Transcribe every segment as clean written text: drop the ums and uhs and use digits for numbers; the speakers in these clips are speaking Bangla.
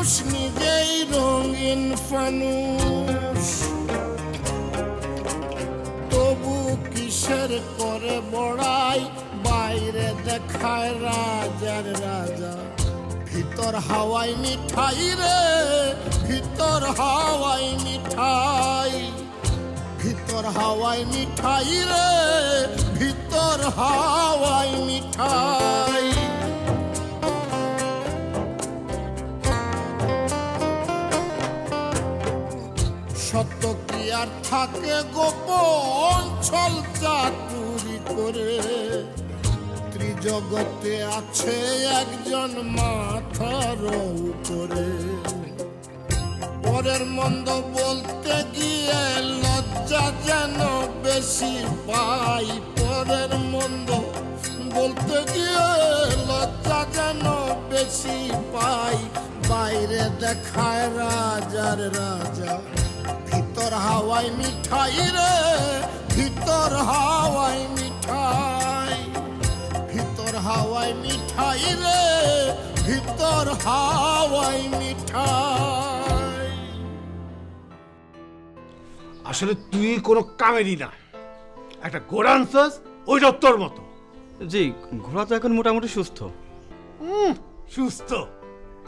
মানুষ নিজেই রঙিন ফানুষ, তবু কিসের করে বড়াই, বাইরে দেখায় রাজার রাজা, ভিতর হাওয়াই মিঠাই রে, ভিতর হাওয়াই মিঠাই, ভিতর হাওয়াই মিঠাই রে, ভিতর হাওয়াই মিঠাই। সত্য কি আর থাকে গোপন, ছল চাতুরি করে, ত্রিজগতে আছে একজন মাথার উপরে। পরের মন্দ বলতে গিয়ে লজ্জা যেন বেশি পাই, পরের মন্দ বলতে গিয়ে লজ্জা যেন বেশি পাই, বাইরে দেখায় রাজার রাজা, ভিতর হাওয়াই মিঠাই রে, ভিতর হাওয়াই মিঠাই, ভিতর হাওয়াই মিঠাই রে, ভিতর হাওয়াই মিঠাই। আসলে তুই কোনো কামেরই না, একটা ঘোড়া আনছস ওইটা তোর মতো। জি, ঘোড়া তো এখন মোটামুটি সুস্থ। সুস্থ?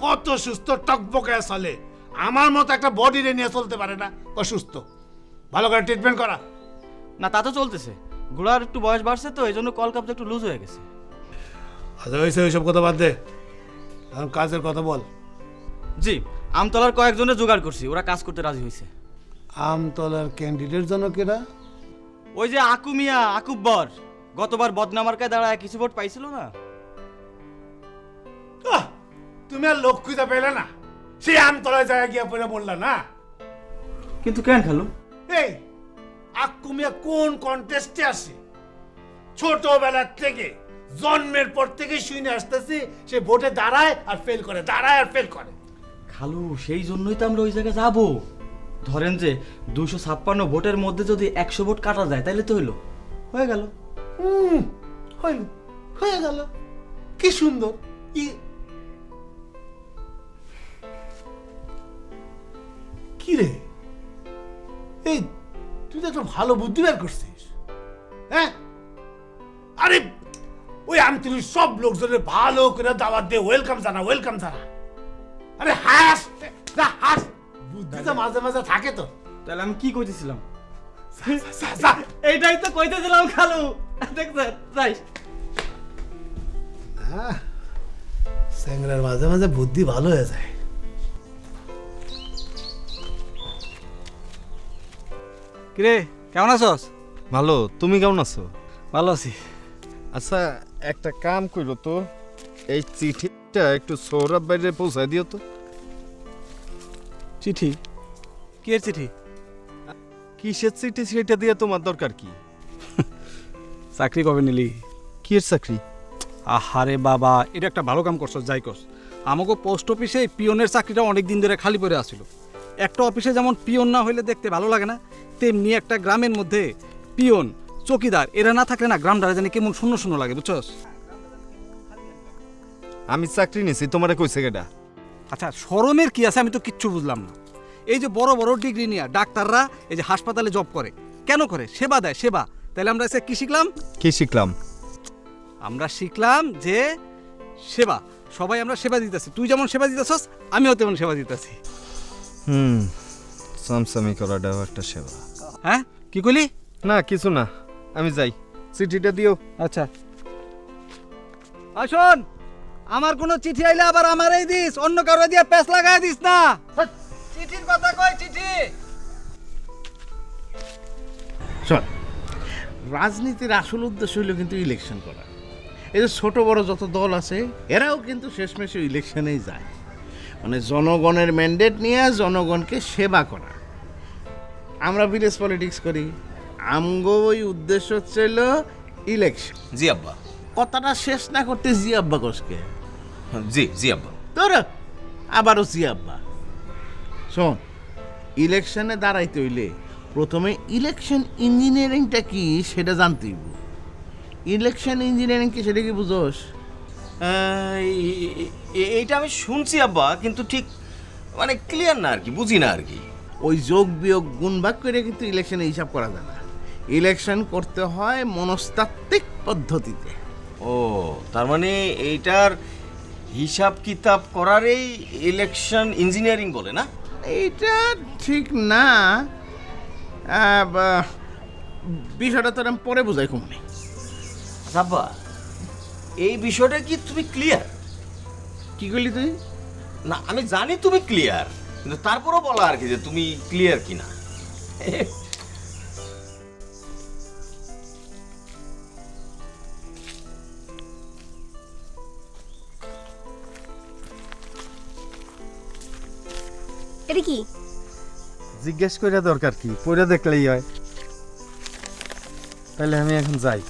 কত সুস্থ, টকবকে চলে। আমার মতো একটা বডি রে নিয়ে চলতে পারে না, অসুস্থ। ভালো করে ট্রিটমেন্ট করা। না, তা তো চলতেছে। ঘোড়ার একটু বয়স বাড়ছে তো, এই জন্য কলকাপটা একটু লুজ হয়ে গেছে। আচ্ছা হয়েছে, ওইসব কথা বাদ দে, এখন কাজের কথা বল। জি, আমতলার কয়েকজনের জোগাড় করছি, ওরা কাজ করতে রাজি হয়েছে। আমতলার ক্যান্ডিডেট জন কেরা? ওই যে আকুমিয়া, আকুব্বর, গতবার বদনামার্কায় দাঁড়ায় কিছু ভোট পাইছিল না? তুমি আর লোক খুঁজে পেলে না, সেই আমতলায় জায়গা গিয়া পড়ে বললা না। কিন্তু কেন খালু? এই আকুমিয়া কোন কন্টেস্টে আসে? ছোটবেলা থেকে, জন্মের পর থেকে শুনে আসতেছি সে ভোটে দাঁড়ায় আর ফেল করে, দাঁড়ায় আর ফেল করে। খালু, সেই জন্যই তো আমরা ওই জায়গায় যাবো। ধরেন যে 256 ভোটের মধ্যে যদি 100 ভোট কাটা যায় তাহলে তো হইলো, হয়ে গেল। হইল, হয়ে গেল, কি সুন্দর। কি রে, এই তুই তো একটা ভালো বুদ্ধি বের করছিস। হ্যাঁ, আরে ওই আমতলির সব লোকজনের ভালো করে দাওয়াত দিয়ে ওয়েলকাম জানা, ওয়েলকাম জানা। আরে হাস হাস, বুদ্ধি তো মাঝে মাঝে থাকে তো। তাহলে আমি কি কইতেছিলাম? এইটাই তো কইতেছিলাম খালু, দেখছেন? যাই, স্যাংরার মাঝে মাঝে বুদ্ধি ভালো হয়ে যায়। কিরে, কেমন আছস? ভালো, তুমি কেমন আছো? ভালো আছি। আচ্ছা, একটা কাম করো তো, এই চিঠিটা একটু সৌরভ বাইরে পৌঁছায় দিও তো। চিঠি? কি এর চিঠি? কিসের চিঠি সেটা দিয়ে তোমার দরকার কি? চাকরি কবে নিলি? কি এর চাকরি? আহারে বাবা, এটা একটা ভালো কাম করছস, যাই করস। আমাকে পোস্ট অফিসে পিয়নের চাকরিটা অনেক দিন ধরে খালি পড়ে আসছিল। একটা অফিসে যেমন পিয়ন না হইলে দেখতে ভালো লাগে না, তেমনি একটা গ্রামের মধ্যে পিয়ন, চকিদার এরা না থাকলে না গ্রামটা জানি কেমন শূন্য শূন্য লাগে, বুঝছস? আমি চাকরি নিছি, তোমারে কইছে কেডা? আচ্ছা, শরমের কি আছে? আমি তো কিচ্ছু বুঝলাম না। এই যে বড় বড় ডিগ্রি নিয়ে ডাক্তাররা এই যে হাসপাতালে জব করে, কেন করে? সেবা দেয়, সেবা। তাহলে আমরা এসে কি শিখলাম? কি শিখলাম? আমরা শিখলাম যে সেবা, সবাই আমরা সেবা দিতেছি। তুই যেমন সেবা দিতেছস, আমিও তেমন সেবা দিতেছি। সামসামি করাটাও একটা সেবা। হ্যাঁ, কি কইলি? না কিছু না, আমি যাই, চিঠিটা দিও। আচ্ছা, শোন, আমার কোনো চিঠি আইলে আবার আমারই দিস, অন্য কারো দিয়ে প্যাচ লাগাই দিস না। চিঠির কথা কই, চিঠি। শোন, রাজনীতির আসল উদ্দেশ্য হইল কিন্তু ইলেকশন করা। এই যে ছোট বড় যত দল আছে এরাও কিন্তু শেষমেশে ইলেকশনেই যায়, মানে জনগণের ম্যান্ডেট নিয়ে জনগণকে সেবা করা। আমরা ভিলেজ পলিটিক্স করি, আমগো ওই উদ্দেশ্য হচ্ছে ইলেকশন। জি আব্বা। কথাটা শেষ না করতে জি আব্বা কোসকে। জি জি আব্বা। তোর আবারও জি আব্বা। শোন, ইলেকশনে দাঁড়াইতে হইলে প্রথমে ইলেকশন ইঞ্জিনিয়ারিংটা কি সেটা জানতে হইব। ইলেকশন ইঞ্জিনিয়ারিং কি সেটা কি বুঝোস? এইটা আমি শুনছি আব্বা, কিন্তু ঠিক মানে ক্লিয়ার না আর কি, বুঝি না আর কি। ওই যোগ বিয়োগ গুণ ভাগ করে কিন্তু ইলেকশনে হিসাব করা যায় না। ইলেকশন করতে হয় মনস্তাত্ত্বিক পদ্ধতিতে। ও তার মানে এইটার হিসাব কিতাব করারই ইলেকশন ইঞ্জিনিয়ারিং বলে না? এইটা ঠিক না। বিষয়টা তোর আমি পরে বোঝাই কমনে। আব্বা, এই বিষয়টা কি তুমি ক্লিয়ার? কি করলি তুই? না আমি জানি তুমি ক্লিয়ার, কিন্তু তারপরও বলা আর কি যে তুমি ক্লিয়ার কিনা। এটা কি? জিজ্ঞেস করে দরকার কি, পড়ে দেখলেই হয়। তাহলে আমি এখন যাই।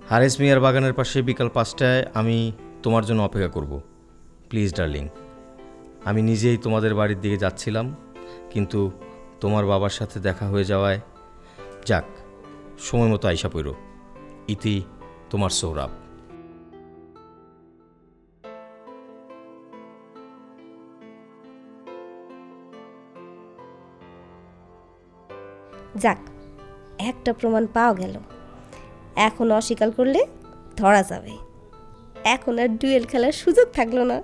হারেস মিয়ার বাগানের পাশে বিকাল 5টায় আমি তোমার জন্য অপেক্ষা করব। Please darling. আমি নিজেই তোমাদের বাড়ির দিকে যাচ্ছিলাম, কিন্তু তোমার বাবার সাথে দেখা হয়ে যাওয়ায় যাক, সময় মতো আইসা পড়ো। ইতি, তোমার সৌরভ। যাক, একটা প্রমাণ পাওয়া গেল। এখন অস্বীকার করলে ধরা যাবে। এখন আর ডুয়েল খেলার সুযোগ থাকলো না।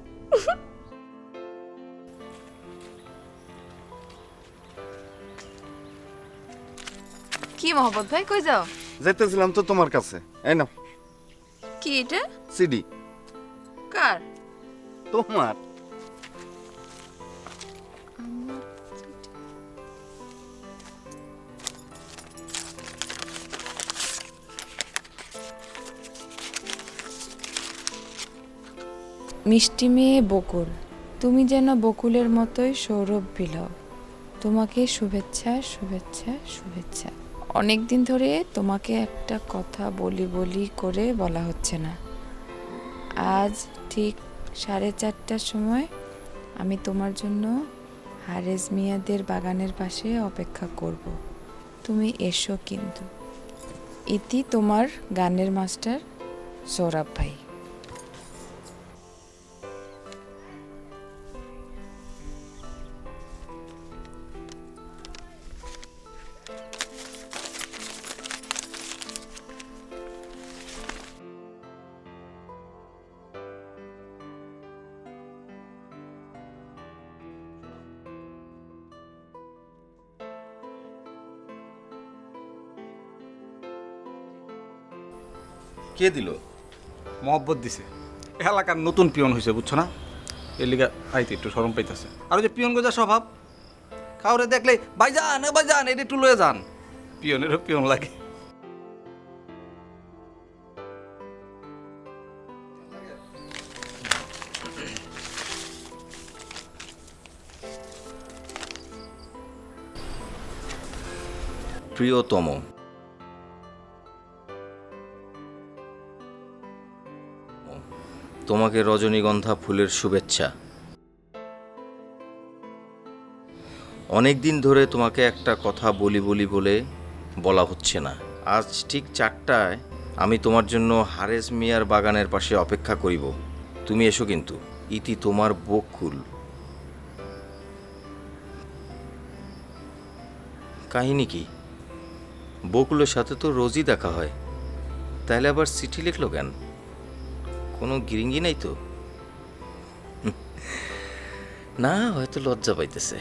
কি মোহাম্মদ ভাই, কই যাও? যেতেছিলাম তো তোমার কাছে। এই না কি এটা? সিডি। কার? তোমার। মিষ্টি মেয়ে বকুল, তুমি যেন বকুলের মতোই সৌরভ বিলাও। তোমাকে শুভেচ্ছা শুভেচ্ছা শুভেচ্ছা। অনেক দিন ধরে তোমাকে একটা কথা বলি বলি করে বলা হচ্ছে না। আজ ঠিক 4:30টার সময় আমি তোমার জন্য হারেস মিয়াদের বাগানের পাশে অপেক্ষা করব। তুমি এসো কিন্তু। ইতি, তোমার গানের মাস্টার সৌরভ ভাই। কে দিল? মহব্বত দিছে। এলাকার নতুন পিয়ন হয়েছে, বুঝছো না? এর লিগা আইতে একটু শরম পাইতেছে। আর ওই যে পিয়ন গোজা স্বভাব, কাউরে দেখলে ভাইজান ভাইজান এটা একটু লয়ে যান। পিয়নেরও পিয়ন লাগে। প্রিয়তম, তোমাকে রজনীগন্ধা ফুলের শুভেচ্ছা। অনেক দিন ধরে তোমাকে একটা কথা বলি বলি বলে বলা হচ্ছে না। আজ ঠিক 4টায় আমি তোমার জন্য হারেস মিয়ার বাগানের পাশে অপেক্ষা করিব। তুমি এসো কিন্তু। ইতি, তোমার বকুল। কাহিনী কি? বকুলের সাথে তো রোজই দেখা হয়, তাহলে আবার চিঠি লিখলো কেন? কোনো গিরিঙ্গি নাই তো? না, হয়তো লজ্জা পাইতেছে।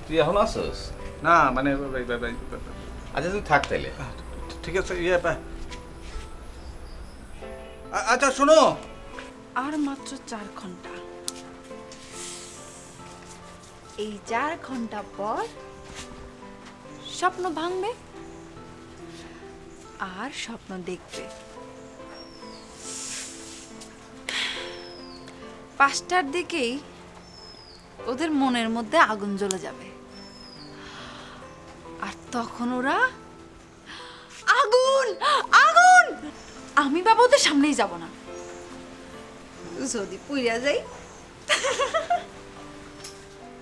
তুই এখন আসস? না মানে আচ্ছা তুই থাক তাইলে। ঠিক আছে। আচ্ছা শোনো, আর মাত্র 4 ঘন্টা। এই 4 ঘন্টা পর স্বপ্ন ভাঙবে আর স্বপ্ন দেখবে। 5টার দিকেই ওদের মনের মধ্যে আগুন জ্বলে যাবে, আর তখন ওরা আগুন আগুন আমি বাবা ওদের তোদের সামনেই যাব না। যদি পুইরা যাই।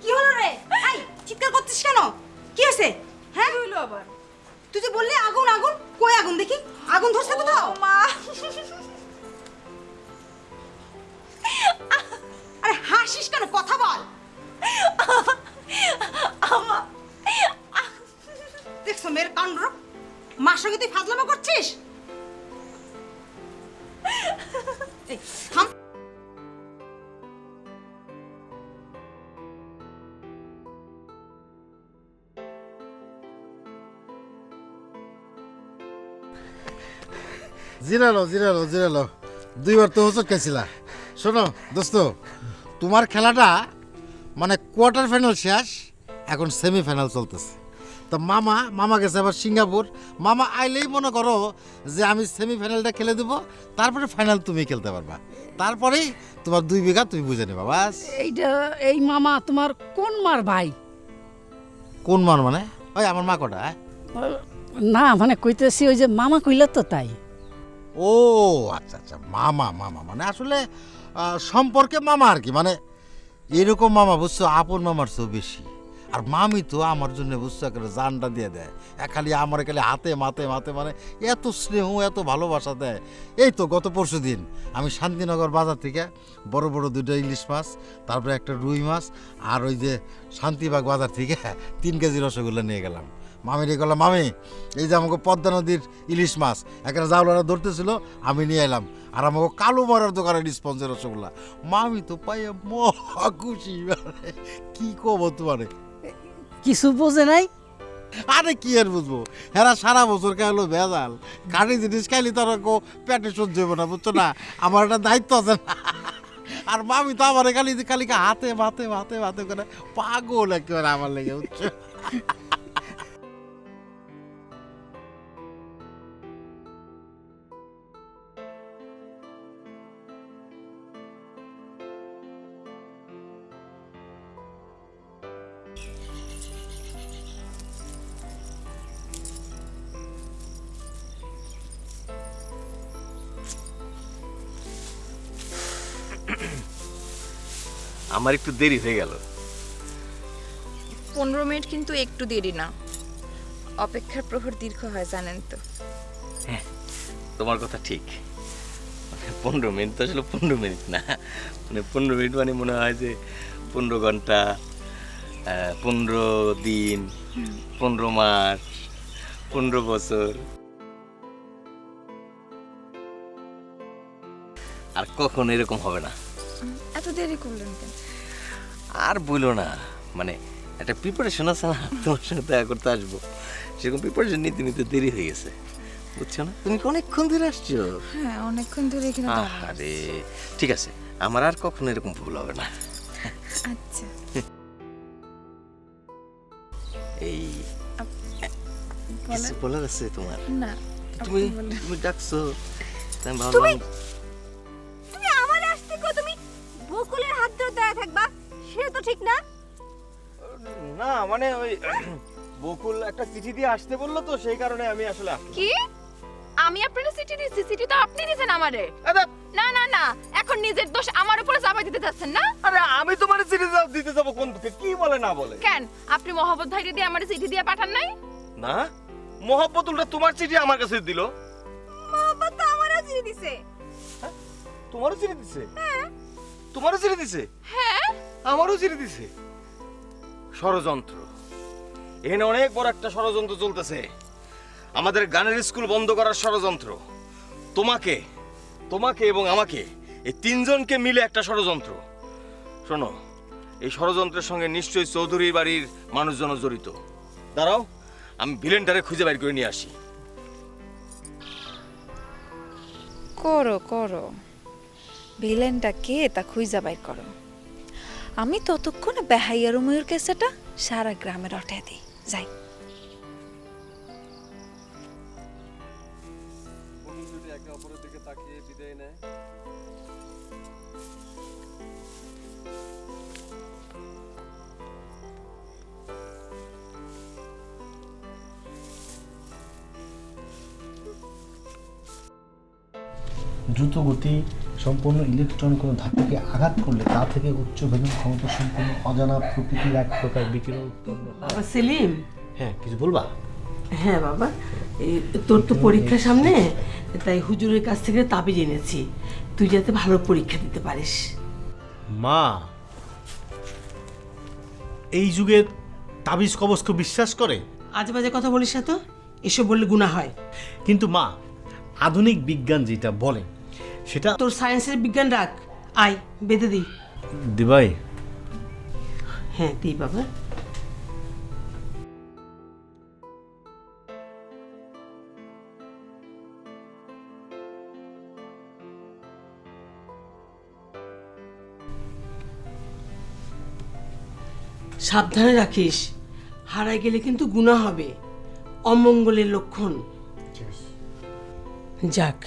কি হলো রে? এই চিৎকার করছিস কেন? কি হয়েছে? হ্যাঁ কি হলো আবার? তুই যে বললি আগুন আগুন, কই আগুন দেখি? আগুন ধরছে কোথাও? মা আরে হাসিস কেন? কথা বল। দেখছো মেয়ের কাণ্ড? মার সঙ্গে তুই ফাজলামো করছিস? এই থাম। জিরালো জিরালো জিরালো, দুইবার তো হোঁচট খাইছিলা। শোনো দোস্ত, তোমার খেলাটা মানে কোয়ার্টার ফাইনাল শেষ, এখন সেমিফাইনাল চলতেছে। তো মামা গেছে আবার সিঙ্গাপুর। মামা আইলেই মনে করো যে আমি সেমিফাইনালটা খেলে দেবো, তারপরে ফাইনাল তুমি খেলতে পারবা, তারপরেই তোমার 2 বিঘা তুমি বুঝে নেবা বাস। এইটা এই মামা তোমার কোন মার ভাই? কোন মার মানে? ওই আমার মা কটা? না মানে কইতেছি ওই যে মামা কইলা তো তাই। ও আচ্ছা আচ্ছা, মামা মামা মানে আসলে সম্পর্কে মামা আর কি, মানে এরকম মামা বুঝছো, আপন মামার চেয়েও বেশি। আর মামি তো আমার জন্য বুঝছো একেবারে জানটা দিয়ে দেয়, খালি আমার খালি হাতে মাতে মাতে, মানে এত স্নেহ এত ভালোবাসা দেয়। এই তো গত পরশু দিন আমি শান্তিনগর বাজার থেকে বড় বড় 2টা ইলিশ মাছ, তারপরে একটা রুই মাছ, আর ওই যে শান্তিবাগ বাজার থেকে 3 কেজি রসগোল্লা নিয়ে গেলাম। মামিরে গেলাম, মামি এই যে আমাকে পদ্মা নদীর ইলিশ মাছ এখানে জাউলারা ধরতেছিল, আমি নিয়ে এলাম। আর আমাকে কালো মারার দোকানের স্পঞ্জের রসগোল্লা। মামি তো পাইয়া মহা খুশি, কি কব তোমার। কিছু বোঝে নাই? আরে কি আর বুঝবো, হেরা সারা বছর খাইলো ভেজাল, কারি জিনিস খাইলে তার পেটে সহ্য হবে না, বুঝছো না, আমার একটা দায়িত্ব আছে না। আর মামি তো আমার খালি খালি হাতে ভাতে ভাতে ভাতে করে পাগল একেবারে আমার লেগে, বুঝছো। আমার একটু দেরি হয়ে গেল। 15 মিনিট কিন্তু একটু দেরি না, অপেক্ষার প্রহর দীর্ঘ হয় জানেন তো। হ্যাঁ, তোমার কথা ঠিক। 15 মিনিট তো আসলে 15 মিনিট না, মানে 15 মিনিট মানে মনে হয় যে 15 ঘন্টা, 15 দিন, 15 মাস, 15 বছর। আর কখন এরকম হবে না। এত দেরি করলেন কেন? আর বলো না, মানে একটা প্রিপারেশন আছে না, তোমার সঙ্গে দেখা করতে আসবো, সেরকম প্রিপারেশন নিতে নিতে দেরি হয়ে গেছে, বুঝছো না। তুমি কি অনেকক্ষণ ধরে আসছো? হ্যাঁ অনেকক্ষণ ধরে এখানে দাঁড়ানো। আরে ঠিক আছে, আমার আর কখনো এরকম ভুল হবে না। আচ্ছা এই কিছু বলার আছে তোমার? না তুমি তুমি ডাকছো, আমি ভাবলাম। তুমি আমার আসতে কো, তুমি বকুলের হাত ধরে দাঁড়িয়ে থাকবা, সেটা তো ঠিক না। না মানে ওই বকুল একটা চিঠি দিয়ে আসতে বললো তো, সেই কারণে আমি আসলে আসলাম। কি? আমি আপনাকে চিঠি দিয়েছি? চিঠি তো আপনি দিয়েছেন আমারে। না না না, এখন নিজের দোষ আমার উপরে চাপাই দিতে যাচ্ছেন না। আরে আমি তোমার চিঠি দিতে যাবো কোন দিকে? কি বলে না বলে? কেন আপনি মহব্বত ভাইরে দিয়ে আমারে চিঠি দিয়ে পাঠান নাই? না, মহব্বত উল্টা তোমার চিঠি আমার কাছে দিল। মহব্বত তো আমারও চিঠি দিছে। তোমারও চিঠি দিছে? হ্যাঁ। তোমারও চিঠি দিছে? হ্যাঁ। আমারও চিঠি দিছে। ষড়যন্ত্র, এখানে অনেক বড় একটা ষড়যন্ত্র চলতেছে। আমাদের গানের স্কুল বন্ধ করার ষড়যন্ত্র। তোমাকে তোমাকে এবং আমাকে, এই 3 জনকে মিলে একটা ষড়যন্ত্র। শোনো, এই ষড়যন্ত্রের সঙ্গে নিশ্চয়ই চৌধুরীর বাড়ির মানুষজন জড়িত। দাঁড়াও, আমি ভিলেনটারে খুঁজে বের করে নিয়ে আসি। করো করো, ভিলেনটা কে তা খুঁজা বাইর করো। আমি ততক্ষণে বেহাইয়ার ময়ূর কেসেটা সারা গ্রামে রটে দিই। যাই। একে অপরের দিকে তাকিয়ে বিদায় নেয়। দ্রুতগতি সম্পন্ন ইলেকট্রন কোনো ধাতুকে আঘাত করলে তা থেকে উচ্চ বেদন ক্ষমতা সম্পন্ন অজানা প্রকৃতির এক প্রকার বিকিরণ উৎপন্ন হয়। বাবা সেলিম, হ্যাঁ কিছু বলবা? হ্যাঁ বাবা, তোর তো পরীক্ষা সামনে, তাই হুজুরের কাছ থেকে তাবিজ এনেছি, তুই যাতে ভালো পরীক্ষা দিতে পারিস। মা, এই যুগে তাবিজ কবজকে বিশ্বাস করে? আজে বাজে কথা বলিস না তো, এসব বললে গুনাহ হয়। কিন্তু মা, আধুনিক বিজ্ঞান যেটা বলে সেটা তোর সায়েন্সের বিজ্ঞান রাখ, আয় বেঁধে দিই। দিবাই? হ্যাঁ দিই বাবা। সাবধানে রাখিস, হারাই গেলে কিন্তু গুনাহ হবে, অমঙ্গলের লক্ষণ। যাক,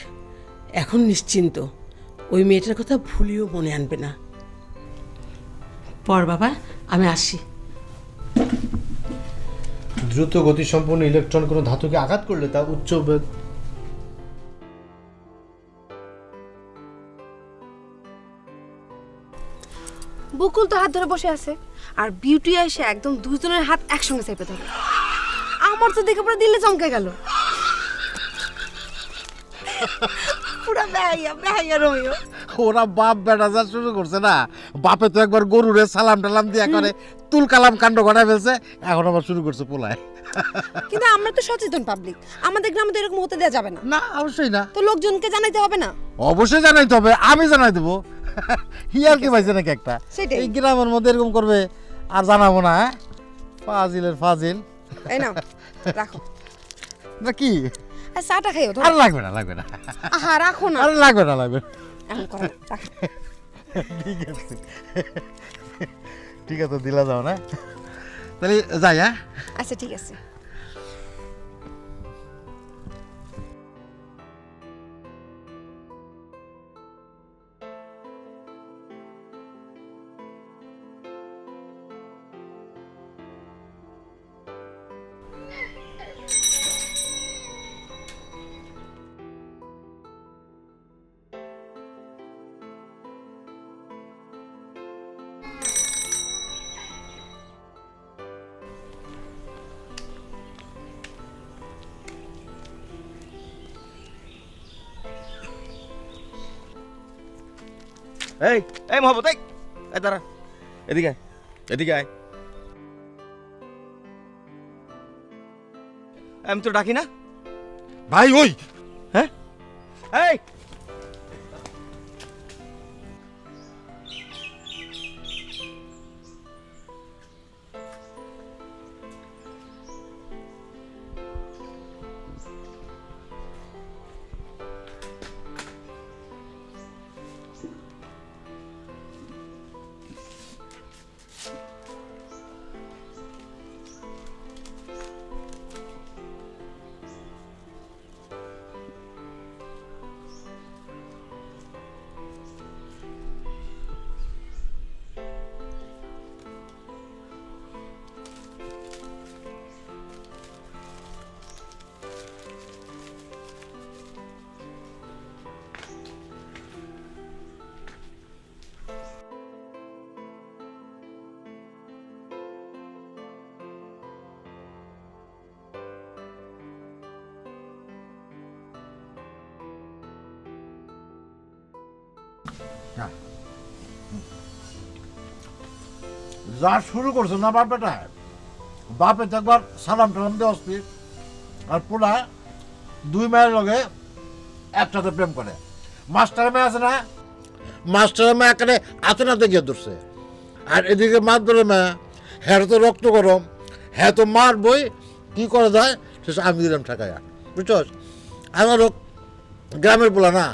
এখন নিশ্চিন্ত, ওই মেয়েটার কথা ভুলিও মনে আনবে না। পর বাবা, আমি আসি। দ্রুত গতিসম্পন্ন ইলেকট্রন কোনো ধাতুকে আঘাত করলে তা উচ্চ বকুল তো হাত ধরে বসে আছে, আর বিউটি এসে একদম দুজনের হাত একসঙ্গে চেপে ধরে। আমার তো দেখে পুরো দিলে চমকে গেল। পুরা বেহাইয়া বেহাইয়া রোমিও। ওরা বাপ বেটা যা শুরু করছে না, বাপে তো একবার গরুরে সালাম টালাম দিয়া করে তুল কালাম কাণ্ড ঘটায় ফেলছে, এখন আবার শুরু করছে পোলায়। কিন্তু আমরা তো সচেতন পাবলিক, আমাদের গ্রামে তো এরকম হতে দেওয়া যাবে না। না, অবশ্যই না। তো লোকজনকে জানাইতে হবে না? অবশ্যই জানাইতে হবে, আমি জানাই দেবো। হিয়ার কি পাইছে নাকি একটা, সেটাই। এই গ্রামের মধ্যে এরকম করবে আর জানাবো না? হ্যাঁ, ফাজিলের ফাজিল। এই নাও রাখো। না কি? আর চাটা খাইও তো। আর লাগবে না, লাগবে না। আহা রাখো না। আর লাগবে না, লাগবে না। এখন করো, রাখো। ঠিক আছে, ঠিক আছে, দিলা যাও না, তাহলে যাই। হ্যাঁ আচ্ছা ঠিক আছে। এই এই মোহাম্মদ, এই দাঁড়া, এদিকে আয়, এদিকে আয়। আমি তো ডাকি না ভাই। ওই হ্যাঁ, এই যা শুরু করছো না বাপ বেটা, বাপে তো একবার সালাম টালাম দিয়ে অস্থির, আর পোলা দুই মায়ের লগে একসাথে প্রেম করে। মাস্টার মেয়ে আছে না, মাস্টার মেয়ে এখানে আতনাতে গিয়ে ধরছে, আর এদিকে মাছ ধরে মেয়ে, হ্যাঁ তো রক্ত গরম, হ্যাঁ তো মার বই কি করা যায় সে আমি দিলাম ঠেকাইয়া, বুঝছস? আমারও গ্রামের পোলা না,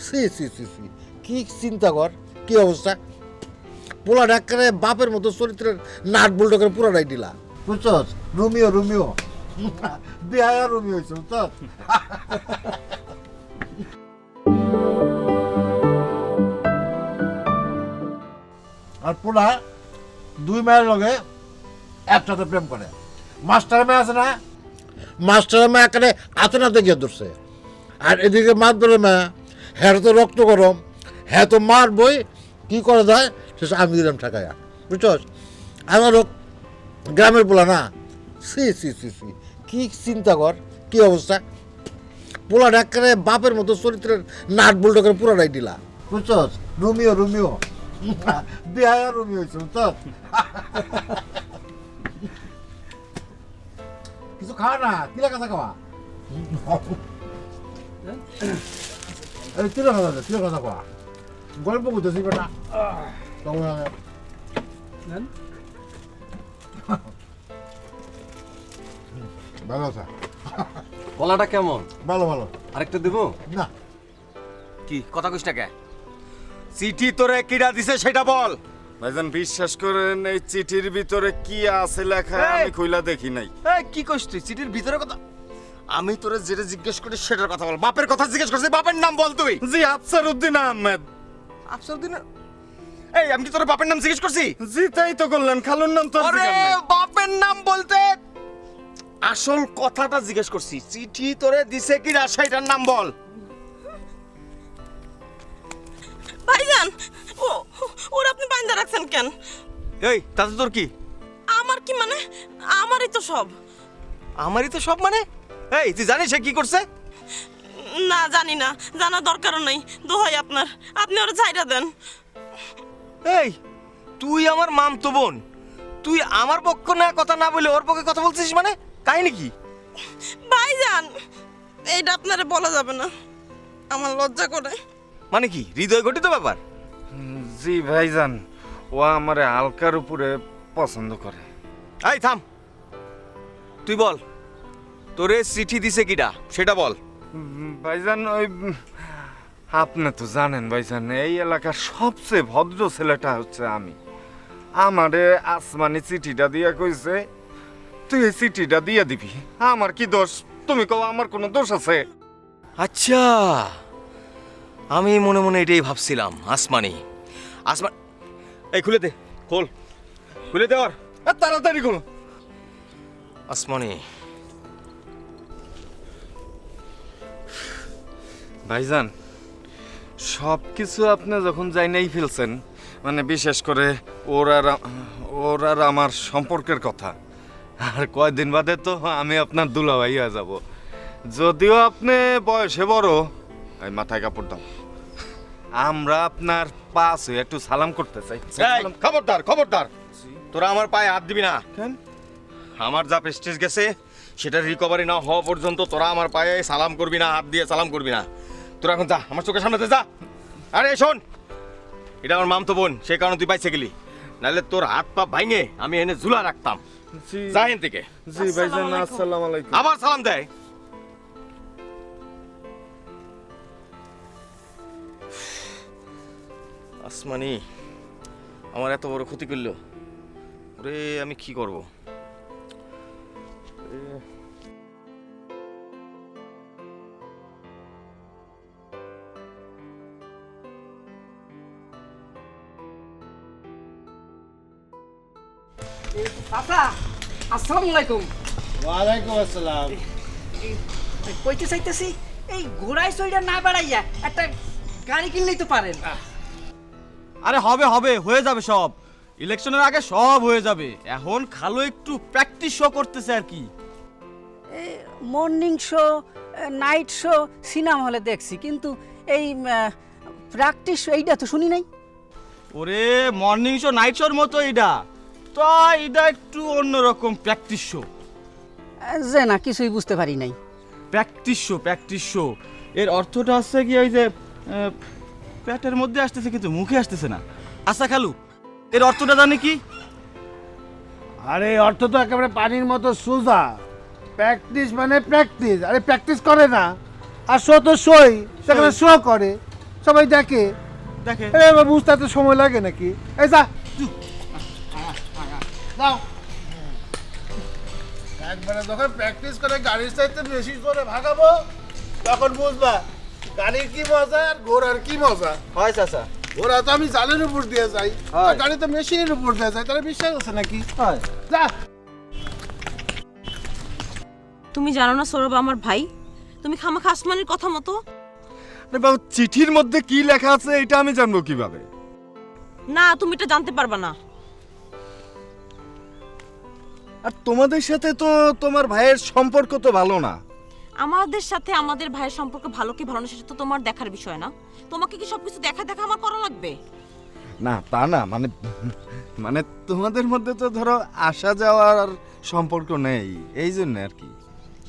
সি সি সি সি কি চিন্তা কর, কি অবস্থা। পোলা ডাক্তারে বাপের মতো চরিত্রের নাট বুলটো করে পুরাটাই দিলা, বুঝছস? রোমিও রোমিও বিহায়া রোমিও হয়েছে, বুঝছস? আর পোলা দুই মায়ের লগে একসাথে প্রেম করে। মাস্টার মেয়ে আছে না, মাস্টার মেয়ে এখানে আতনাতে গিয়ে ধরছে, আর এদিকে মাছ ধরে মেয়ে, হ্যাঁ তো রক্ত গরম, হ্যাঁ তো মারবই, কি করা যায় শেষ আমি দিলাম ঠেকাইয়া, বুঝছস? আমারও গ্রামের পোলা না, সি সি সি সি কি চিন্তা কর, কি অবস্থা, পোলা ডাক্তারে বাপের মতো চরিত্রের নাট বুলটা করে পুরাটাই দিলা, বুঝছস? রোমিও রোমিও বিহায়া রোমিও হয়েছে, বুঝছস? কিছু খাওয়া না, কিলা কাঁচা খাওয়া, কিলো কথা খাওয়া, গল্প করতেছি বেটা। ভালো আছে, কলাটা কেমন? ভালো ভালো। আরেকটা দেবো? না। কি কথা কইস না কে? চিঠি তোরে কিরা দিছে সেটা বল। ভাইজান বিশ্বাস করেন এই চিঠির ভিতরে কি আছে লেখা আমি কইলা দেখি নাই। এই কি কইস তুই চিঠির ভিতরে কথা? আমি তোরে যেটা জিজ্ঞেস করি সেটার কথা বল। বাপের কথা জিজ্ঞেস করছিস, বাপের নাম বল তুই। জি আফসারউদ্দিন আহমেদ। আফসারউদ্দিন? এই আমি কি তোর বাপের নাম জিজ্ঞেস করছি? জি তাই তো করলেন, খালুর নাম তো আরে বাপের নাম বলতে আসল কথাটা জিজ্ঞেস করছি। চিঠি তোরে দিছে কি না সেটার নাম বল। ভাইজান ওর আপনি বাইন্দা রাখছেন কেন? এই তাতে তোর কি? আমার কি মানে? আমারই তো সব। আমারই তো সব মানে? এই তুই জানিস সে কি করছে? না জানি না, জানা দরকারও নেই, দোহাই আপনার, আপনি ওরা ছাইড়া দেন। এই তুই আমার মামতো বোন, তুই আমার পক্ষ না কথা না বলে ওর পক্ষে কথা বলছিস মানে? কাহিনী কি? ভাইজান এইটা আপনারে বলা যাবে না, আমার লজ্জা করে। মানে কি হৃদয় গঠিত ব্যাপার? জি ভাইজান, ও আমারে হালকার উপরে পছন্দ করে। এই থাম, তুই বল তোরে চিঠি দিছে কিডা সেটা বল। ভাইজান ওই আপনি তো জানেন ভাইজান এই এলাকার সবচেয়ে ভদ্র ছেলেটা হচ্ছে আমি। আমারে আসমানি চিঠিটা দিয়া কইছে তুই এই চিঠিটা দিয়া দিবি। আমার কি দোষ? তুমি কও আমার কোনো দোষ আছে? আচ্ছা আমি মনে মনে এটাই ভাবছিলাম। আসমানি আসমান, এই খুলে দে, খোল, খুলে দে ওর, তাড়াতাড়ি খোল। আসমানি ভাইজান সব কিছু আপনি যখন জানাই ফেলছেন, মানে বিশেষ করে ওর আর আমার সম্পর্কের কথা, আর কয়দিন বাদে তো আমি আপনার দুলাভাই হয়ে যাব। যদিও আপনি বয়সে বড়, এই মাথায় কাপড় দাও, আমরা আপনার পাশ হয়ে একটু সালাম করতে চাই। খবরদার খবরদার, তোরা আমার পায়ে হাত দিবি না। কেন? আমার যা প্রেস্টিজ গেছে সেটা রিকভারি না হওয়া পর্যন্ত তোরা আমার পায়ে সালাম করবি না, হাত দিয়ে সালাম করবি না। তোরা এখন যা, আমার চোখের সামনে যা। আরে শোন, এটা আমার মামতো বোন, সেই কারণে তুই বাইসে গেলি, নাহলে তোর হাত পা ভাঙে আমি এনে ঝুলা রাখতাম। যা এখান থেকে। জি ভাইজান, আসসালামু আলাইকুম। আবার সালাম দেয়। আসমানি আমার এত বড় ক্ষতি করলো, ওরে আমি কি করব? চাচা আসসালামু আলাইকুম। ওয়ালাইকুম আসসালাম। কইতে চাইতেছি এই ঘোড়ায় চইড়া না বেড়াইয়া একটা গাড়ি কিনলেই তো পারেন। আরে হবে হবে, হয়ে যাবে সব, ইলেকশনের আগে সব হয়ে যাবে। এখন খালো একটু প্র্যাকটিস শো করতেছে আর কি। Morning show, night show cinema হলে দেখছি, কিন্তু এই প্র্যাকটিস শো এইটা তো শুনি নাই। ওরে মর্নিং শো নাইট শোর মতো এটা, তো এটা একটু অন্যরকম প্র্যাকটিস শো। যে না কিছুই বুঝতে পারি নাই। প্র্যাকটিস শো, প্র্যাকটিস শো এর অর্থটা হচ্ছে কি ওই যে পেটের মধ্যে আসতেছে কিন্তু মুখে আসতেছে না। আচ্ছা খালু, এর অর্থটা জানি কি? আরে অর্থ তো একেবারে পানির মতো সোজা। প্র্যাকটিস মানে প্র্যাকটিস, আরে প্র্যাকটিস করে না, আর শো তো শোই, সেখানে শো করে, সবাই দেখে দেখে। এবার বুঝতে এত সময় লাগে নাকি? এই যা দাও, একবারে যখন প্র্যাকটিস করে গাড়ির চাইতে বেশি করে ভাগাবো তখন বুঝবা গাড়ির কি মজা আর ঘোড়ার কি মজা হয়। চাচা ঘোড়া তো আমি জালের উপর দিয়ে যাই, আর গাড়ি তো মেশিনের উপর দিয়ে যায়, তাহলে বিশ্বাস আছে নাকি? হয় যা। তুমি জানো না সৌরভ আমার ভাই? তুমি খামাখা আসমানের কথা মতো। আরে বাবা, চিঠির মধ্যে কি লেখা আছে এটা আমি জানবো কিভাবে? না, তুমি এটা জানতে পারবে না। আর তোমাদের সাথে তো তোমার ভাইয়ের সম্পর্ক তো ভালো না। আমাদের সাথে আমাদের ভাইয়ের সম্পর্ক ভালো কি ভালো না সেটা তো তোমার দেখার বিষয় না। তোমাকে কি সবকিছু দেখা দেখা আমার করা লাগবে? না তা না, মানে মানে তোমাদের মধ্যে তো ধরো আসা যাওয়ার সম্পর্ক নেই, এই জন্য আর কি।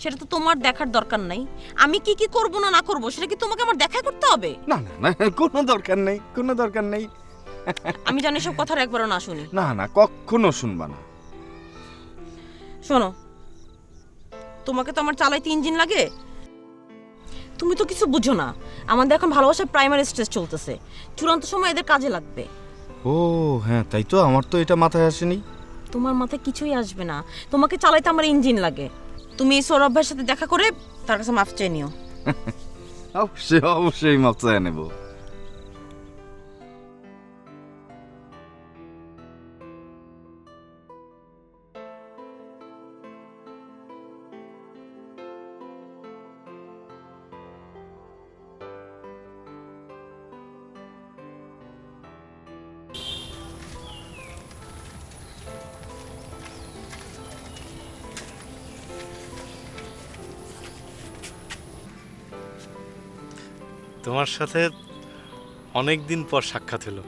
সেটা তো তোমার দেখার দরকার নাই। আমি কি কি করব না না করব সেটা কি তোমাকে আমার দেখা করতে হবে? না না না, কোনো দরকার নেই, কোনো দরকার নেই। আমি জানি সব কথা একবারও না শুনি। না না, কখনো শুনবা না। শোনো, তোমাকে তো আমার চালাইতে ইঞ্জিন লাগে। তুমি তো কিছু বুঝো না। আমাদের এখন ভালোবাসার প্রাইমারি স্টেজ চলতেছে, চূড়ান্ত সময় এদের কাজে লাগবে। ও হ্যাঁ, তাই তো, আমার তো এটা মাথায় আসেনি। তোমার মাথায় কিছুই আসবে না, তোমাকে চালাইতে আমার ইঞ্জিন লাগে। তুমি এই সৌরভ ভাইয়ের সাথে দেখা করে তার কাছে মাফ চেয়ে নিও। অবশ্যই অবশ্যই মাপ চাই নেব। তোমার সাথে অনেক দিন পর সাক্ষাৎ হলো।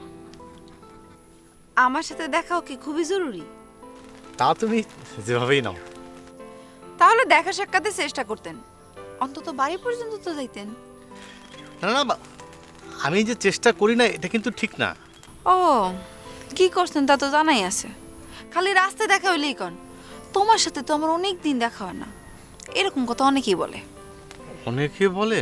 আমার সাথে দেখাও কি খুবই জরুরি? তা তুমি যেভাবেই নাও। তাহলে দেখা সাক্ষাতে চেষ্টা করতেন, অন্তত বাড়ি পর্যন্ত তো যাইতেন। না না, আমি যে চেষ্টা করি না এটা কিন্তু ঠিক না। ও কি করছেন তা তো জানাই আছে, খালি রাস্তায় দেখা হইলেই কন তোমার সাথে তো আমার অনেক দিন দেখা হয় না, এরকম কথা অনেকেই বলে। অনেকে বলে?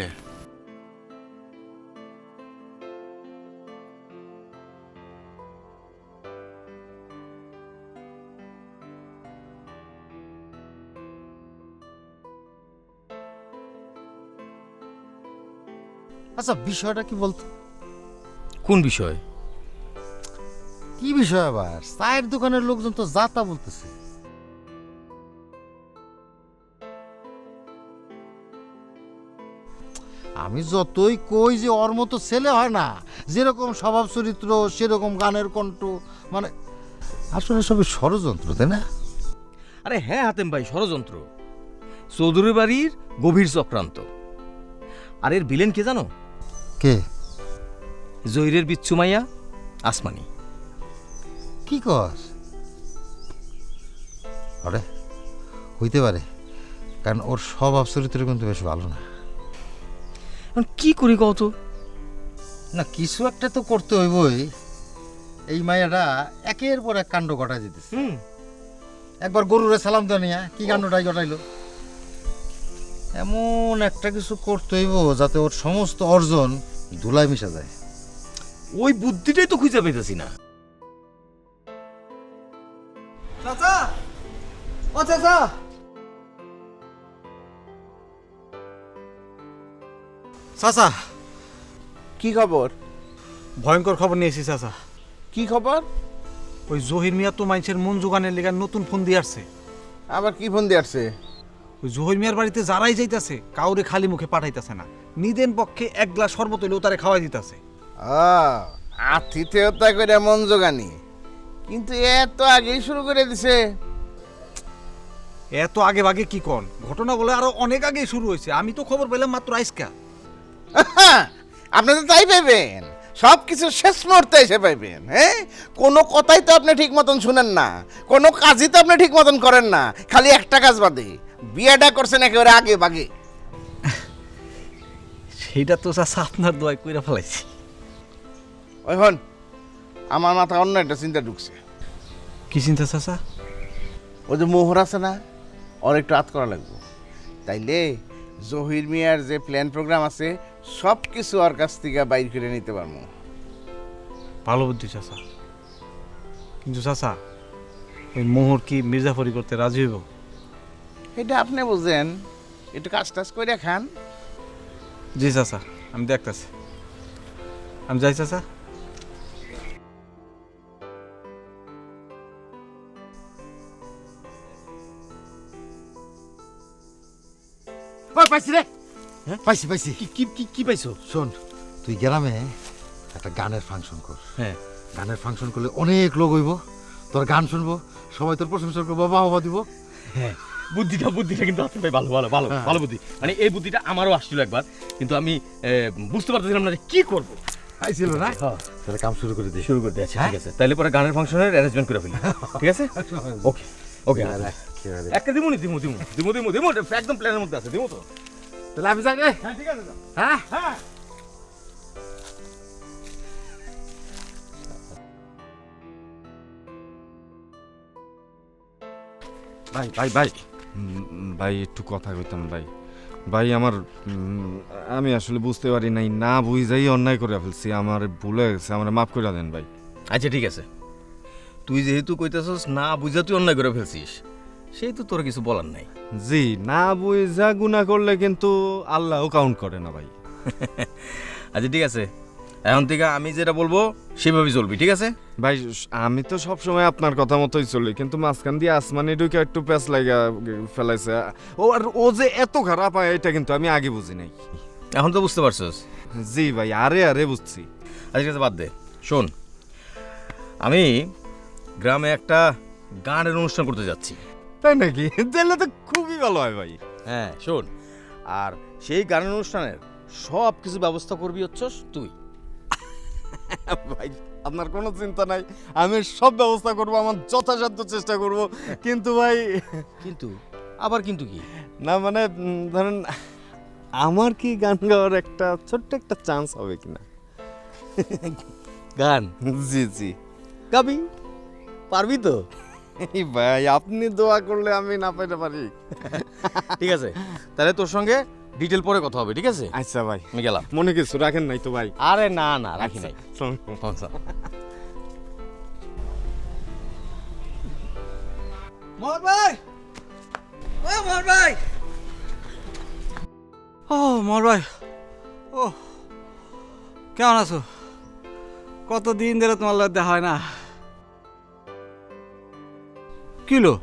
আচ্ছা, বিষয়টা কি বলতো? কোন বিষয়? কি বিষয় আবার? চায়ের দোকানের লোকজন তো যা তা বলতেছে। আমি যতই কই যে ওর মতো ছেলে হয় না, যেরকম স্বভাব চরিত্র সেরকম গানের কণ্ঠ, মানে আসলে সবই ষড়যন্ত্র, তাই না? আরে হ্যাঁ হাতেম ভাই, ষড়যন্ত্র, চৌধুরী বাড়ির গভীর চক্রান্ত। আর এর ভিলেন কে জানো? কে? জহিরের বিচ্ছু মাইয়া আসমানি। কি কর? আরে হইতে পারে, কারণ ওর স্বভাব চরিত্র কিন্তু বেশ ভালো না। কি করি কত না, কিছু একটা তো করতে হইবই। এই মাইয়াটা একের পর এক কাণ্ড ঘটা যেতেছে। একবার গরুরে সালাম দেওয়া নিয়ে কি কাণ্ডটাই ঘটাইলো। এমন একটা কিছু করতে হইব যাতে ওর সমস্ত অর্জন ধুলায় মিশা যায়। ওই বুদ্ধিটাই তো খুঁজে পেতেছি না। চাচা, ও চাচা, চাচা কি খবর? ভয়ঙ্কর খবর নিয়েছি চাচা। কি খবর? ওই জহির মিয়া তো মানুষের মন জোগানের লেগে নতুন ফোন দিয়ে আসছে। আবার কি ফোন দিয়ে আসছে? ওই জহির মিয়ার বাড়িতে যারাই যাইতাছে কাউরে খালি মুখে পাঠাইতেছে না, নিদেন পক্ষে এক গ্লাস শরবত হইলেও তারে খাওয়াই দিতেছে। আতিথেয়তা করে মন জোগানি, কিন্তু এত আগেই শুরু করে দিছে। এত আগে ভাগে কি কন? ঘটনা বলে আরো অনেক আগে শুরু হয়েছে, আমি তো খবর পেলাম মাত্র আজকা। আপনি তো তাই পাইবেন, সব কিছু শেষ মুহূর্তে এসে পাইবেন। হ্যাঁ, কোনো কথাই তো আপনি ঠিক মতন শুনেন না, কোনো কাজই তো আপনি ঠিক মতন করেন না, খালি একটা কাজ বাদে বিয়েটা করছেন একেবারে আগে ভাগে। সেইটা তো চাচা আপনার দোয়ায় কইরা ফেলাইছি। ওই হন, আমার মাথা অন্য একটা চিন্তা ঢুকছে। কি চিন্তা চাচা? ওই যে মোহর আছে না, ওর একটু আত করা লাগবে। তাইলে জহির মিয়ার যে প্ল্যান প্রোগ্রাম আছে সব কিছু ওর কাছ থেকে বাইর করে নিতে পারবো। ভালো বুদ্ধি চাচা, কিন্তু চাচা ওই মোহর কি মির্জাফরি করতে রাজি হইব? এটা আপনি বুঝেন, একটু কাজ টাজ করে খান। জি চাচা, আমি দেখতেছি। আমি যাই চাচা। ওই পাইছি রে, পাইছি পাইছি। কি পাইছো? শোন, তুই গ্রামে একটা গানের ফাংশন কর। হ্যাঁ, গানের ফাংশন করলে অনেক লোক হইব, তোর গান শুনবো, সবাই তোর প্রশংসা করবো, বাবা দিব। হ্যাঁ, বুদ্ধিটা কিন্তু আছে ভাই, ভালো ভালো ভালো ভালো বুদ্ধি। মানে এই বুদ্ধিটা আমারও আসছিল একবার, কিন্তু আমি বুঝতে পারতেছিলাম না যে কি করবো। আইছিল না? তাহলে কাম শুরু করে দিই। শুরু করতে আছি, ঠিক আছে। তাইলে পরে গানের ফাংশনের অ্যারেঞ্জমেন্ট করে ফেলি, ঠিক আছে? ওকে ওকে, একটা দিমু একদম প্ল্যানের মধ্যে আছে, দিমু তো। তাহলে আমি যাই রে। হ্যাঁ, ঠিক আছে। হ্যাঁ হ্যাঁ, ভাই ভাই ভাই ভাই একটু কথা কইতাম ভাই। ভাই আমার আমি আসলে বুঝতে পারি নাই, না বুঝাই অন্যায় করে ফেলছি, আমার ভুলে গেছে, আমার মাফ করে দেন ভাই। আচ্ছা ঠিক আছে, তুই যেহেতু কইতেছস না বুঝা তুই অন্যায় করে ফেলছিস, সেই তো তোর কিছু বলার নাই। জি, না বুঝা গুনাহ করলে কিন্তু আল্লাহও কাউন্ট করে না ভাই। আচ্ছা ঠিক আছে, এখন থেকে আমি যেটা বলবো সেভাবেই চলবি, ঠিক আছে? ভাই আমি তো সব সময় আপনার কথা মতোই চলি, কিন্তু মাঝখান দিয়ে আসমানি ঢুকে একটু প্যাঁচ লাগা ফেলাইছে। ও যে এত খারাপ হয় এটা কিন্তু আমি আগে বুঝি নাই। এখন তো বুঝতে পারছস? জি ভাই, আরে বুঝছি। আচ্ছা ঠিক আছে, বাদ দে। শোন, আমি গ্রামে একটা গানের অনুষ্ঠান করতে যাচ্ছি। তাই নাকি? তাহলে তো খুবই ভালো হয় ভাই। হ্যাঁ শোন, আর সেই গানের অনুষ্ঠানের সব কিছু ব্যবস্থা করবি হচ্ছস তুই। ভাই আপনার কোনো চিন্তা নাই, আমি সব ব্যবস্থা করব, আমার যথাসাধ্য চেষ্টা করব। কিন্তু ভাই কিন্তু আবার কিন্তু কি? না মানে ধরেন আমার কি গান গাওয়ার একটা ছোট্ট একটা চান্স হবে কিনা? গান? জি জি, গাবি, পারবি তো? ভাই আপনি দোয়া করলে আমি না পাইতে পারি। ঠিক আছে, তাহলে তোর সঙ্গে ডিটেল পরে কথা হবে, ঠিক আছে? আচ্ছা ভাই, আমি গেলাম। মনে কিছু রাখেন নাই তো ভাই? আরে না না, রাখি নাই। মোহর ভাই, ও মোহর ভাই, ও মোহর ভাই, ও কেমন আছো? কতদিন ধরে তোমার লজ্জা দেখা হয় না। কিলো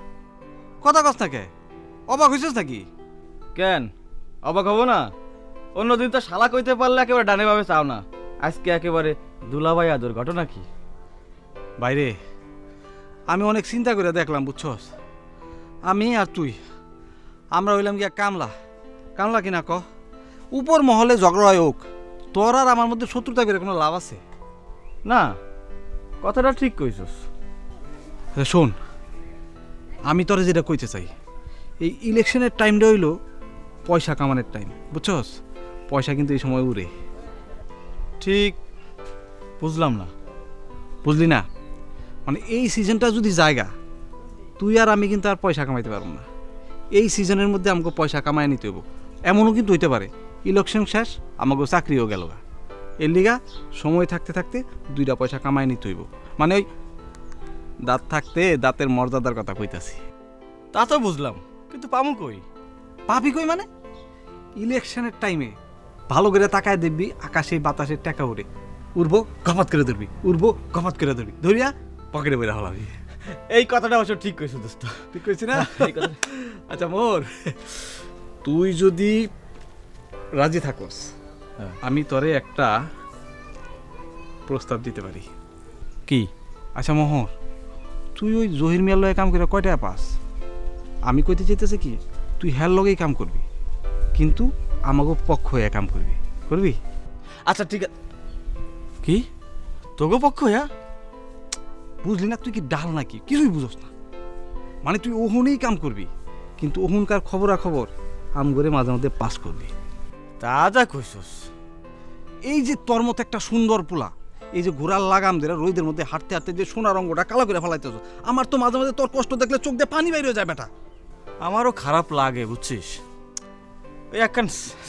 কথা কস না কে? অবাক হইছিস নাকি? কেন অবাক হবো না? অন্যদিন তো শালা কইতে পারলে একেবারে ডানে ভাবে চাও না, আজকে একেবারে দুলাভাই আদর। ঘটনা কি? বাইরে আমি অনেক চিন্তা করে দেখলাম, বুঝছস, আমি আর তুই আমরা হইলাম গিয়া কামলা। কামলা কিনা ক, উপর মহলে ঝগড়া হয় হোক, তোর আর আমার মধ্যে শত্রুতা করে কোনো লাভ আছে না? কথাটা ঠিক কইছস। শোন, আমি তোরে যেটা কইতে চাই, এই ইলেকশনের টাইমটা হইলো পয়সা কামানোর টাইম, বুঝছস? পয়সা কিন্তু এই সময় উড়ে। ঠিক বুঝলাম না। বুঝলি না? মানে এই সিজনটা যদি জায়গা, তুই আর আমি কিন্তু আর পয়সা কামাইতে পারবো না। এই সিজনের মধ্যে আমাকে পয়সা কামায় নিতে হইব। এমনও কিন্তু হইতে পারে ইলেকশন শেষ আমাকে চাকরিও গেল গা। এর লিগা সময় থাকতে থাকতে দুইটা পয়সা কামায় নিতে হইব। মানে ওই দাঁত থাকতে দাঁতের মর্যাদার কথা কইতাছি। তা তো বুঝলাম, কিন্তু পামু কই? পাবি কই মানে? ইলেকশনের টাইমে ভালো করে তাকায় দেখবি আকাশে বাতাসে টাকা উড়ে, উড়বো গপাত করে ধরবি, উড়বো গপাত করে ধরবি, ধরিয়া পকেটে বইরা হলাবি। এই কথাটা অবশ্য ঠিক কইছো দোস্ত। ঠিক কইছি না? আচ্ছা মোর, তুই যদি রাজি থাকস, আমি তোরে একটা প্রস্তাব দিতে পারি। কি? আচ্ছা মোহর, তুই ওই জহির মিয়ার লগে কাম করে কয় টাকা পাস? আমি কইতে চাইতেছি কি, তুই হ্যার লগেই কাম করবি, কিন্তু আমাকে পক্ষ হয়ে কাম করবি। করবি? আচ্ছা ঠিক আছে। কি তোগো পক্ষ হইয়া? বুঝলি না? তুই কি ডাল নাকি? কিছুই বুঝোস না। মানে তুই ওহনেই কাম করবি, কিন্তু ওহনকার খবরাখবর আম করে মাঝে মধ্যে পাস করবি। তা যা কইছস। এই যে তোর মতো একটা সুন্দর পোলা, এই যে ঘোড়ার লাগাম দিয়ে রোদের মধ্যে হাঁটতে হাঁটতে যে সোনার রঙটা কালো করে ফেলাইতেছ, আমার তো মাঝে মাঝে তোর কষ্ট দেখলে চোখ দিয়ে পানি বাইরে যায় বেটা। আমারও খারাপ লাগে বুঝছিস। ওই একখান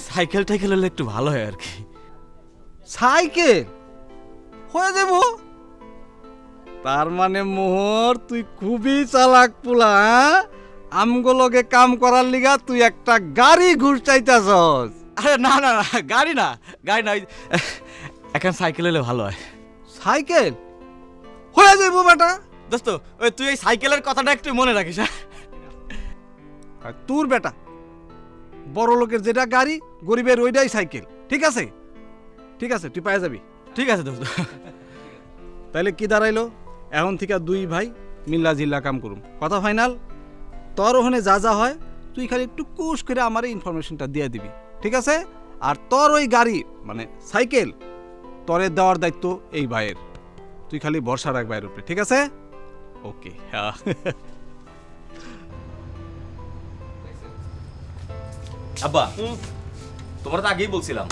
সাইকেল টাইকেল হলে একটু ভালো হয় আর কি। সাইকেল হয়ে যাব? তার মানে মোহর তুই খুবই চালাক পোলা। আমগো লগে কাম করার লিগা তুই একটা গাড়ি ঘুষ চাইতাছস? আরে না না না, গাড়ি না, গাড়ি না, এখন সাইকেল হলে ভালো হয়। সাইকেল হয়ে যাব বেটা। দোস্ত ওই তুই এই সাইকেলের কথাটা একটু মনে রাখিস। আর তোর বেটা বড় লোকের যেটা গাড়ি, গরিবের ওইটাই সাইকেল। ঠিক আছে, ঠিক আছে, তুই পায়ে যাবি। ঠিক আছে দোস্ত। তাইলে কি দাঁড়াইলো, এখন থেকে দুই ভাই মিল্লা জিল্লা কাম করুম, কথা ফাইনাল। তোর ওখানে যা যা হয় তুই খালি একটু কুশ করে আমার ইনফরমেশনটা দিয়ে দিবি, ঠিক আছে? আর তোর ওই গাড়ি মানে সাইকেল তোরে দেওয়ার দায়িত্ব এই ভাইয়ের, তুই খালি ভরসা রাখ ভাইয়ের উপরে, ঠিক আছে? ওকে। হ্যাঁ, আব্বা, তোমার তো আগেই বলছিলাম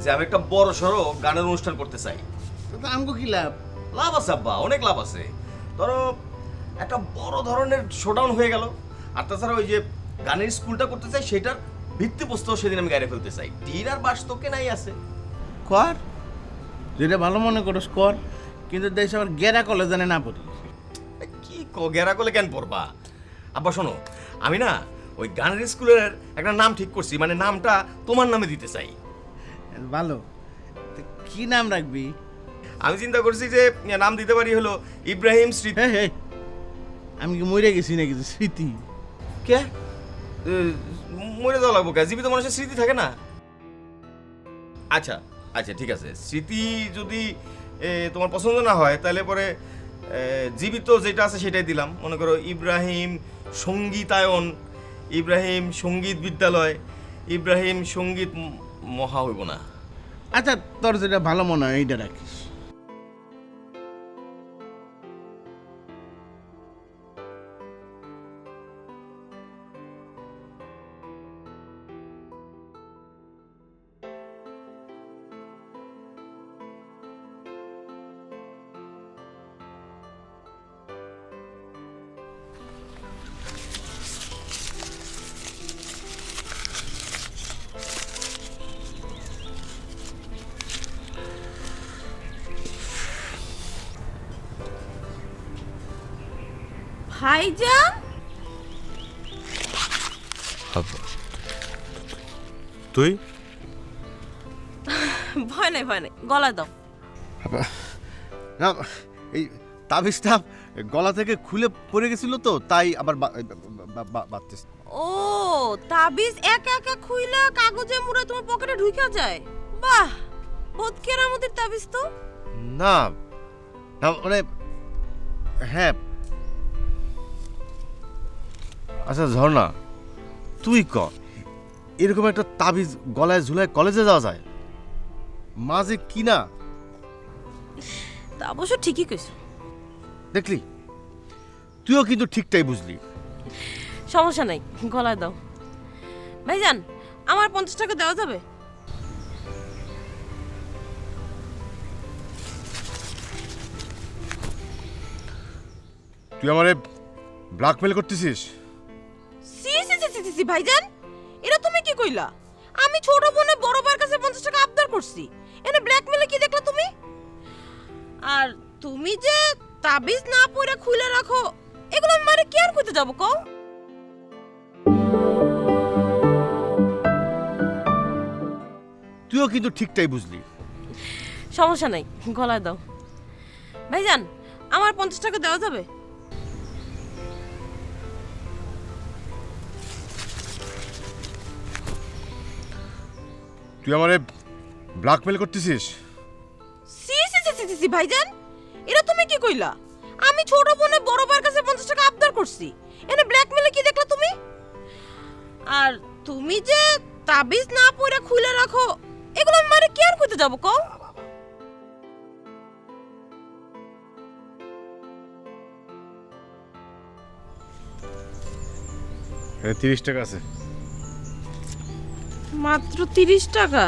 যে আমি একটা বড় সড়ো গানের অনুষ্ঠান করতে চাই। আমগো কি লাভ? লাভ আছে আব্বা, অনেক লাভ আছে। ধরো একটা বড় ধরনের শোডাউন হয়ে গেল, আর তাছাড়া ওই যে গানের স্কুলটা করতে চাই, সেটার ভিত্তিপ্রস্তর সেদিন আমি গাড়ি ফেলতে চাই। টিন আর বাস তো কেনাই আছে। কর, যেটা ভালো মনে করিস কর, কিন্তু দেশ আবার গেরা কলেজ জানে না পড়ি। কি গেরা করলে কেন পড়বা? আব্বা শোনো, আমি না ওই গানের স্কুলের একটা নাম ঠিক করছি, মানে নামটা তোমার নামে দিতে চাই। ভালো, তো কি নাম রাখবি? আমি চিন্তা করছি যে নাম দিতে পারি হলো ইব্রাহিম স্মৃতি। হ্যাঁ, আমি কি মরে গেছি নাকি? স্মৃতি কে মরে যাওয়া লাগবো কে? জীবিত মানুষের স্মৃতি থাকে না? আচ্ছা আচ্ছা, ঠিক আছে, স্মৃতি যদি তোমার পছন্দ না হয় তাহলে পরে জীবিত যেটা আছে সেটাই দিলাম। মনে করো ইব্রাহিম সঙ্গীতায়ন, ইব্রাহিম সঙ্গীত বিদ্যালয়, ইব্রাহিম সঙ্গীত মহা হইব না? আচ্ছা, তোর যেটা ভালো মনে হয় এইটা রাখিস। ভাইজান, তুই ভয় নাই ভয় নাই, গলা দাও। না, এই তাবিজটা গলা থেকে খুলে পড়ে গেছিল তো, তাই আবার বাঁধতেছি। ও, তাবিজ একা একা খুইলা কাগজে মুড়ে তোমার পকেটে ঢুকে যায়? বাহ, বহুত কেরামতির তাবিজ তো। না না, মানে হ্যাঁ। আচ্ছা ঝর্ণা, তুই ক, এরকম একটা তাবিজ গলায় ঝুলায় কলেজে যাওয়া যায়? মাঝে কি না? তা অবশ্য ঠিকই কইছো। দেখলি, তুইও কিন্তু ঠিকটাই বুঝলি। সমস্যা নাই, গলায় দাও। ভাইজান, আমার 50 টাকা দেওয়া যাবে? তুই আমারে ব্ল্যাকমেল করতেছিস? সি সি সি সি সি ভাইজান, এটা তুমি কি কইলা? আমি ছোট বোনে বড় ভাইয়ের কাছে 50 টাকা আবদার করছি, এনে ব্ল্যাকমেলে কি দেখলা তুমি? আর তুমি যে তাবিজ না পয়রা খুলে রাখো, এগুলো আমি মারে কি আর কইতে যাব কও? তুইও কিন্তু ঠিকটাই বুঝলি। সমস্যা নাই, গলায় দাও। ভাইজান, আমার 50 টাকা দেওয়া যাবে? তুই আমারে ব্ল্যাকমেল করতেছিস? সি সি সি সি সি ভাইজান, এটা তুমি কি কইলা? আমি ছোট বোনে বড় ভাইয়ের কাছে 50 টাকা আবদার করছি, এনে ব্ল্যাকমেলে কি দেখলা তুমি? আর তুমি যে তাবিজ না পয়রা খুলে রাখো, এগুলো আমি মারে কি আর কইতে যাব কও? হ্যাঁ, 30 টাকা আছে। মাত্র 30 টাকা?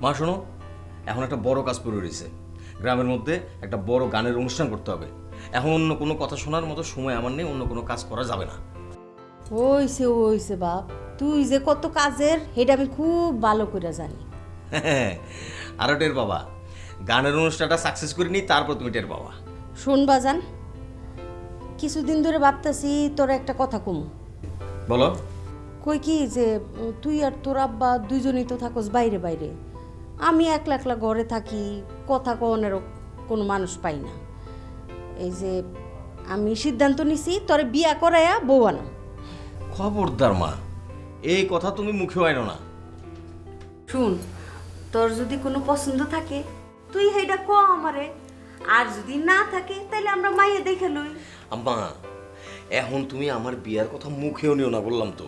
মা শোনো, এখন একটা বড় কাজ পড়ে রয়েছে। গ্রামের মধ্যে একটা বড় গানের অনুষ্ঠান করতে হবে। এখন অন্য কোনো কথা শোনার মতো সময় আমার নেই, অন্য কোনো কাজ করা যাবে না। হইছে বাপ, তুই যে কত কাজের, এটা আমি খুব ভালো করে জানি। আরো টের বাবা, গানের অনুষ্ঠানটা সাকসেস করে নিই, তারপর তুমি টের পাবা। শোন বাজান, কিছুদিন ধরে ভাবতেছি তোর একটা কথা কমু। বলো। কই কি যে তুই আর তোর আব্বা দুইজনই তো থাকোস বাইরে বাইরে, আমি একলা একলা ঘরে থাকি, কথা কওয়ানেরও কোনো মানুষ পাই না। এই যে আমি সিদ্ধান্ত নিছি তোরে বিয়া করাইয়া বউ আনো। খবরদার মা, এই কথা তুমি মুখে আইনো না। শুন, তোর যদি কোনো পছন্দ থাকে তুই সেইটা ক আমারে, আর যদি না থাকে তাহলে আমরা মাইয়ে দেখে লই। আম্মা, এখন তুমি আমার বিয়ার কথা মুখেও নিও না, বললাম তো।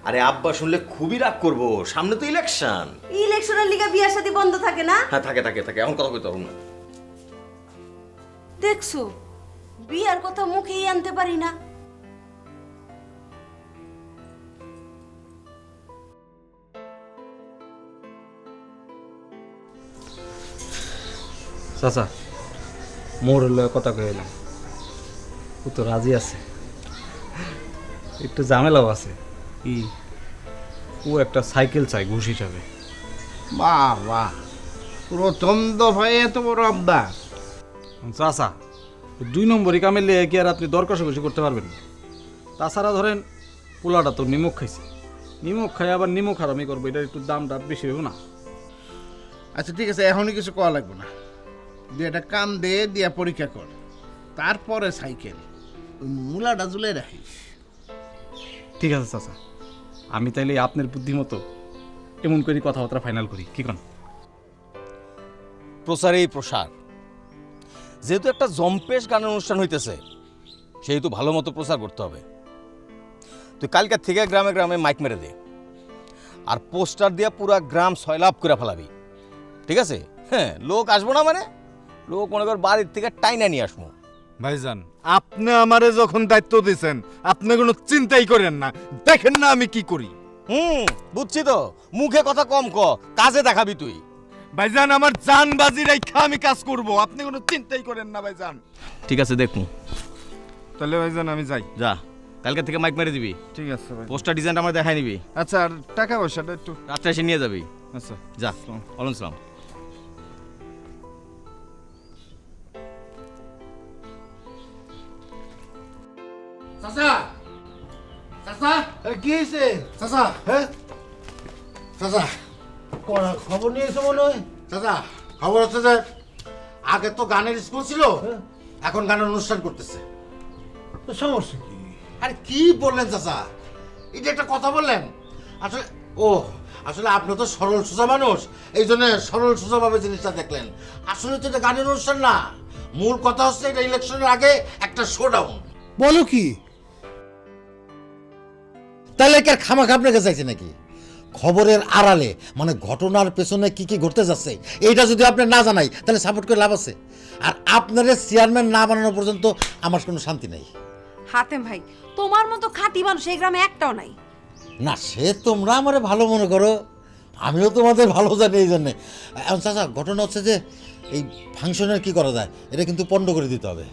আরে আব্বা শুনলে খুবই রাগ করবো, সামনে তো ইলেকশন। ইলেকশনের লিগা বিয়ার শাদী বন্ধ থাকে না? হ্যাঁ থাকে থাকে থাকে, এখন কথা কইতে পারবো না। দেখছো, বিয়ার কথা মুখেই আনতে পারি না। চাচা, মোর হলে কথা কইলাম, ও তো রাজি আছে, একটু ঝামেলাও আছে। কি ও একটা সাইকেল চাই ঘুষ হিসাবে। বাহ বাহ, প্রথম দফায় এত বড় আবদার। চাচা, 2 নম্বরই কামে লেগে কি আর আপনি দর কষাকষি করতে পারবেন না? তাছাড়া ধরেন পোলাটা তো নিমক খাইছে, নিমক খাই আবার নিমক হারামি করবো, এটা একটু দামটা বেশি হবে না? আচ্ছা ঠিক আছে, এখনই কিছু করা লাগবে না, দিয়ে একটা কাম দে, দিয়া পরীক্ষা কর, তারপরে সাইকেল ওই মূলাটা ঝুলে রাখিস। ঠিক আছে চাচা, আমি তাইলে আপনার বুদ্ধিমতো এমন করে কথাবার্তা ফাইনাল করি, কি কন? প্রচারেই প্রসার। যেহেতু একটা জম্পেশ গানের অনুষ্ঠান হইতেছে, সেহেতু ভালো মতো প্রচার করতে হবে। তুই কালকে থেকে গ্রামে গ্রামে মাইক মেরে দে, আর পোস্টার দিয়ে পুরা গ্রাম সয়লাভ করে ফেলাবি, ঠিক আছে? হ্যাঁ, লোক আসবো না মানে লোক মনে কর বাড়ির থেকে টাইনা নিয়ে আসবো। ভাইজান, আপনি আমারে যখন দায়িত্ব দিয়েছেন, আপনি কোনো চিন্তাই করেন না, দেখেন না আমি কি করি। বুঝছি তো, মুখে কথা কম ক, কাজে দেখাবি তুই। ভাইজান, আমার জান বাজি রাইখা আমি কাজ করব, আপনি কোনো চিন্তাই করেন না ভাইজান। ঠিক আছে, দেখুন তাহলে ভাইজান আমি যাই। যা, কালকে থেকে মাইক মেরে দিবি। ঠিক আছে ভাই। পোস্টার ডিজাইনটা আমার দেখাই নিবি। আচ্ছা, আর টাকা পয়সাটা একটু রাত্রে এসে নিয়ে যাবি। আচ্ছা, যা। ওয়ালাইকুম সালাম। চাচা, চাচা, কি হয়েছে চাচা, হ্যাঁ? চাচা, কড়া খবর নিয়েছো মনে হয়। চাচা, খবর হচ্ছে যে আগে তো গানের স্কুল ছিল, এখন গানের অনুষ্ঠান করতেছে। তো সমস্যা কি? আরে কি বললেন চাচা, এটা একটা কথা বললেন? আসলে আসলে আপনি তো সরল সোজা মানুষ, এই জন্য সরল সোজাভাবে জিনিসটা দেখলেন। আসলে তো এটা গানের অনুষ্ঠান না, মূল কথা হচ্ছে এটা ইলেকশনের আগে একটা শোডাউন। বলো কি? তাহলে কি আর খামাখা আপনাকে চাইছে নাকি? খবরের আড়ালে মানে ঘটনার পেছনে কি কি ঘটতে যাচ্ছে এইটা যদি আপনি না জানাই তাহলে সাপোর্ট করে লাভ আছে? আর আপনার চেয়ারম্যান না বানানো পর্যন্ত আমার কোনো শান্তি নেই। হাতেম ভাই, তোমার মতো খাঁটি মানুষ এই গ্রামে একটাও নাই। না, সে তোমরা আমারে ভালো মনে করো, আমিও তোমাদের ভালো জানি এই জন্যে। এখন চাচা, ঘটনা হচ্ছে যে এই ফাংশনের কি করা যায়, এটা কিন্তু পণ্ড করে দিতে হবে।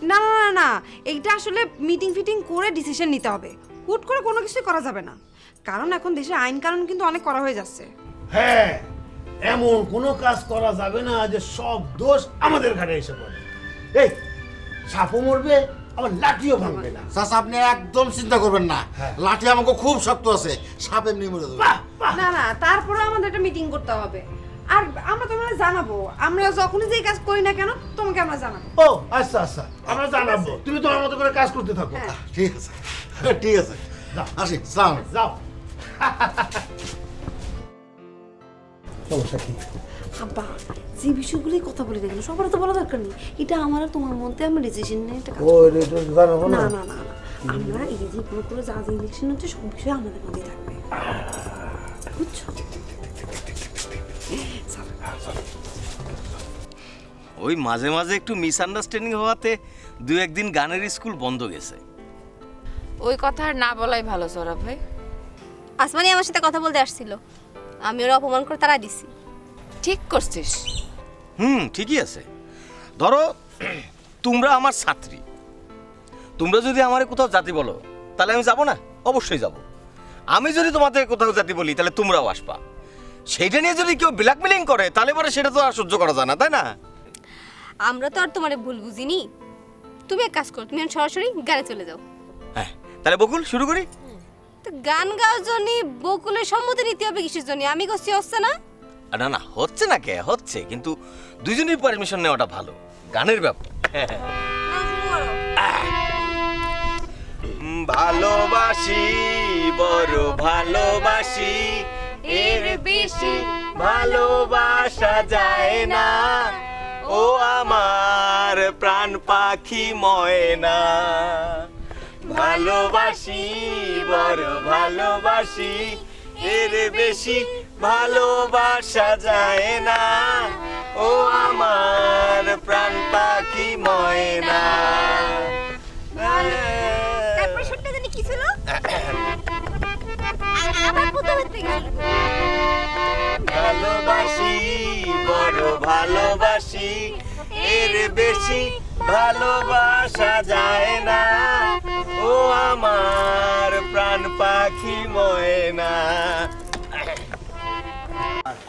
না না না না, এইটা আসলে মিটিং ফিটিং করে ডিসিশন নিতে হবে, হুট করে কোনো কিছুই করা যাবে না, কারণ এখন দেশে আইন কানুন কিন্তু অনেক করা হয়ে যাচ্ছে। হ্যাঁ, এমন কোনো কাজ করা যাবে না যে সব দোষ আমাদের ঘাড়ে এসে পড়ে। এই সাপও মরবে, আবার লাঠিও ভাঙবে না। চাচা, আপনি একদম চিন্তা করবেন না, লাঠি আমাকে খুব শক্ত আছে, সাপ এমনি মরে যাবে। না না, তারপরে আমাদের একটা মিটিং করতে হবে, আর আমরা তোমাকে জানাবো, আমরা যখনই যে কাজ করি না কেন তোমাকে আমরা জানাবো। ও আচ্ছা আচ্ছা, আমরা জানাবো, তুমি তোমার মতো করে কাজ করতে থাকো। ঠিক আছে, ঠিক আছে, আসি, সালাম। যাও। সমস্যা কি? আব্বা, যে বিষয়গুলোই কথা বলে দেখলো সবার তো বলা দরকার নেই, এটা আমার আর তোমার মধ্যে আমরা ডিসিশন নিয়ে একটা কাজ করব। না না না, আমরা এই যে পুরো যা যা ইলেকশন হচ্ছে সব বিষয় আমাদের মধ্যে থাকবে, বুঝছো? ওই মাঝে মাঝে একটু মিসআন্ডারস্ট্যান্ডিং হওয়াতে 2-1 দিন গানের স্কুল বন্ধ গেছে। ওই কথা আর না বলাই ভালো সৌরভ ভাই। আসমানি আমার সাথে কথা বলতে আসছিল, আমি ওর অপমান করে তারা দিছি। ঠিক করছিস। ঠিকই আছে। ধরো তোমরা আমার ছাত্রী, তোমরা যদি আমার কোথাও জাতি বলো তাহলে আমি যাব না? অবশ্যই যাব। আমি যদি তোমাদের কোথাও জাতি বলি তাহলে তোমরাও আসবা। সেইটা নিয়ে যদি কেউ ব্ল্যাকমেলিং করে তাহলে পরে সেটা তো আর সহ্য করা যায় না, তাই না? আমরা তো আর তোমারে ভুল বুঝিনি। তুমি এক কাজ করো, তুমি এখন সরাসরি গানে চলে যাও। হ্যাঁ, তাহলে বকুল শুরু করি। তো গান গাওয়ার জন্য বকুলের সম্মতি নিতে হবে কিসের জন্য? আমি করছি, হচ্ছে না? না না, হচ্ছে না কে, হচ্ছে, কিন্তু দুইজনের পারমিশন নেওয়াটা ভালো, গানের ব্যাপার। ভালোবাসি, বড় ভালোবাসি, এর বেশি ভালোবাসা যায় না, ও আমার প্রাণ পাখি ময়না। ভালোবাসি, বড় ভালোবাসি, এর বেশি ভালোবাসা যায় না, ও আমার প্রাণ পাখি ময়না। তারপর শুনতে জানি কি ছিল? আবার প্রথমে থেকে ভালোবাসি, বড় ভালোবাসি, এর বেশি ভালোবাসা যায় না, ও আমার প্রাণ পাখি ময়না।